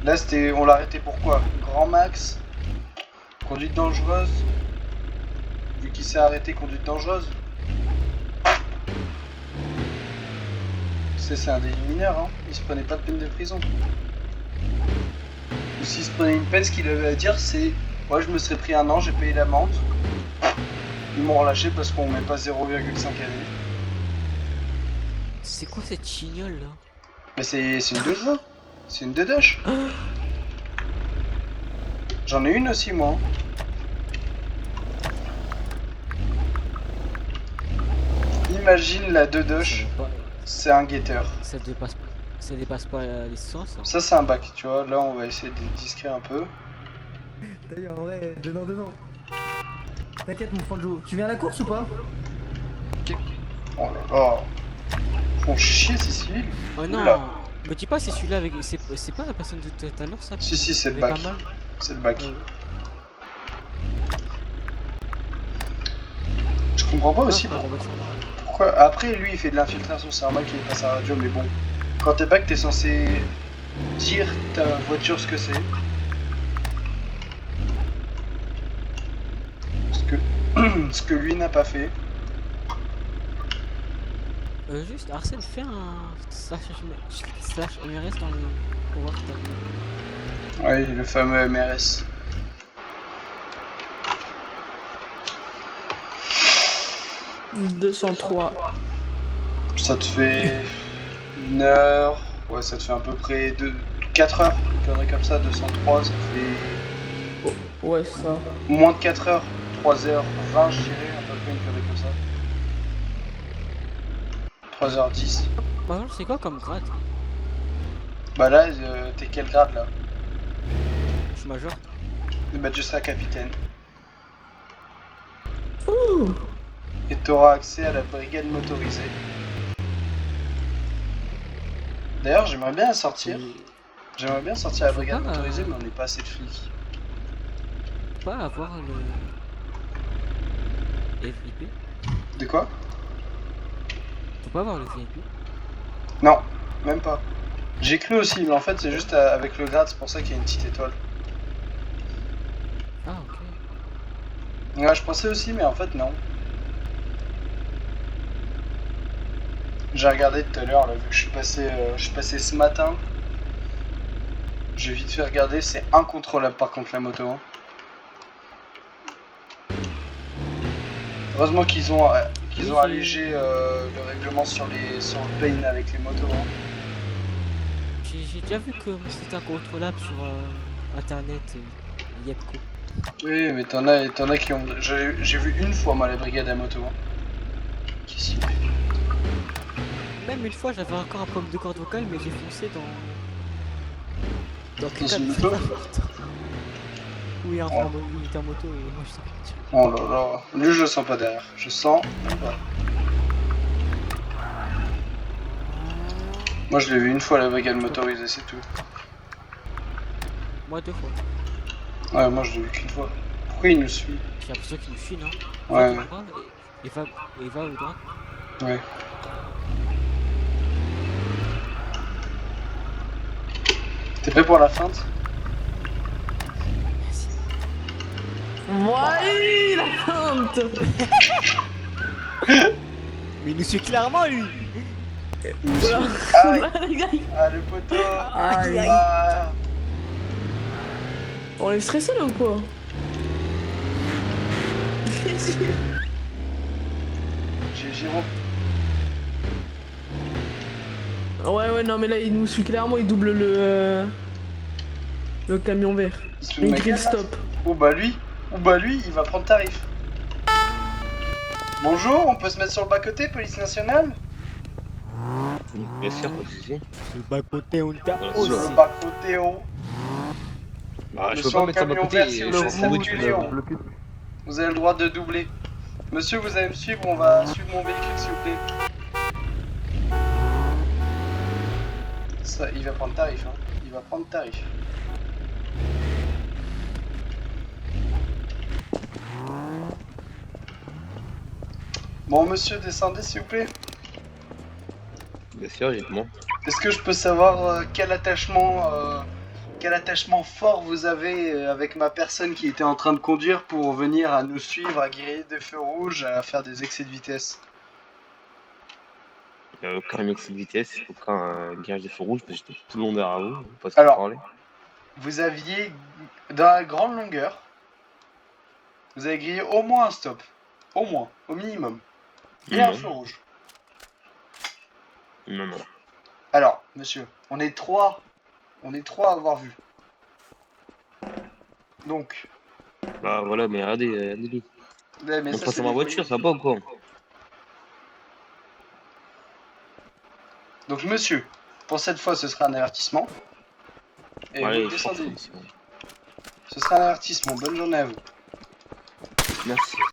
Là on l'a arrêté pour quoi? Grand max, conduite dangereuse. Vu qu'il s'est arrêté conduite dangereuse. C'est un délit mineur, hein. Il se prenait pas de peine de prison. Ou s'il se prenait une peine, ce qu'il avait à dire c'est: moi je me serais pris 1 an, j'ai payé l'amende. Ils m'ont relâché parce qu'on met pas 0,5 années. C'est quoi cette chignole là? Mais c'est une deux jeux. C'est une dedoche. J'en ai une aussi moi. Imagine la dedoche, c'est un guetteur. Ça dépasse pas les 100 ça. Ça c'est un bac, tu vois. Là on va essayer d'être discret un peu. D'ailleurs, en vrai, dedans. T'inquiète, mon Franjo. Tu viens à la course ou pas? Oh là là. Font chier ces civils. Oh non. Oula. Me dis pas c'est celui-là avec. C'est pas la personne de tout à l'heure ça? Si c'est le Avec bac. un mal. C'est le bac. Je comprends pas aussi pourquoi. Après lui il fait de l'infiltration, c'est normal qu'il ait pas sa radio, mais bon. Quand t'es bac t'es censé dire ta voiture ce que c'est. Ce que lui n'a pas fait. Juste Arsène, fais un slash MRS dans le. Pour voir ta. Oui, le fameux MRS. « 203. Ça te fait 1 heure. Ouais, ça te fait à peu près 4 heures. Une connerie comme ça, 203, ça fait Ouais, ça. moins de 4 heures. 3h20, je dirais, à peu près une connerie comme ça. 3h10. Bah c'est quoi comme grade? Bah là, t'es quel grade là? Je suis major. Bah tu seras capitaine. Ouh. Et t'auras accès à la brigade motorisée. D'ailleurs, j'aimerais bien sortir. J'aimerais bien sortir à la brigade motorisée, mais on n'est pas assez de flics. Pas avoir le VIP. De quoi? Faut pas avoir le VIP. Non, même pas. J'ai cru aussi, mais en fait c'est juste avec le grade, c'est pour ça qu'il y a une petite étoile. Ah ok. Ouais, je pensais aussi, mais en fait non. J'ai regardé tout à l'heure, là, vu que je suis passé ce matin. J'ai vite fait regarder, c'est incontrôlable par contre la moto. Hein. Heureusement qu'ils ont allégé le règlement sur le pain avec les motos. Hein. J'ai déjà vu que c'était incontrôlable sur internet, Yepco. Oui, mais t'en as qui ont. J'ai vu une fois moi la brigade à moto. Hein. Qu'est-ce qu'il fait? Même une fois j'avais encore un problème de corde vocale, mais j'ai foncé dans Dans une moto? Oui, enfin, il était en moto et moi je sais pas. Oh là là, lui je le sens pas derrière, je sens pas. Moi je l'ai vu une fois la brigade motorisée, c'est tout. Moi 2 fois. Ouais, moi je l'ai vu qu'une fois. Pourquoi il nous suit? J'ai l'impression qu'il nous suit, non? Ouais. Et va au droit. Ouais. T'es prêt pour la feinte? Ouais, la feinte. Mais il nous suit clairement lui. Aïe. Ah le poteau. Aïe. Ah. On est stressé là ou quoi? J'ai Ouais, non, mais là, il nous suit clairement, il double le camion vert. Il grille stop. Oh bah lui, il va prendre tarif. Bonjour, on peut se mettre sur le bas-côté, police nationale? Bien sûr, pas de soucis. Le bas-côté, on t'a Sur le bas-côté, on. Bah, je peux Monsieur pas en mettre ça de camion côté. vert, si vous faites reculer, vous avez le droit de doubler. Monsieur, vous allez me suivre, on va suivre mon véhicule, s'il vous plaît. Ça, il va prendre tarif, hein. Il va prendre tarif. Bon, monsieur, descendez, s'il vous plaît. Bien sûr, dites-moi. Est-ce que je peux savoir quel attachement fort vous avez avec ma personne qui était en train de conduire pour venir à nous suivre, à griller des feux rouges, à faire des excès de vitesse? Il n'y a aucun excès de vitesse, aucun garage des feux rouges, parce que j'étais tout le monde derrière vous, pas ce Alors, qu'on parlait. vous aviez, dans la grande longueur, vous avez grillé au moins un stop. Au moins, au minimum. Et un feu rouge. Non. Alors, monsieur, on est trois à avoir vu. Donc. Bah voilà, mais regardez-les. Ouais, mais On ça, passe c'est à ma des voiture, voyous. ça va pas ou quoi? Donc, monsieur, pour cette fois, ce sera un avertissement. Et Allez, vous descendez. c'est bon. Ce sera un avertissement. Bonne journée à vous. Merci.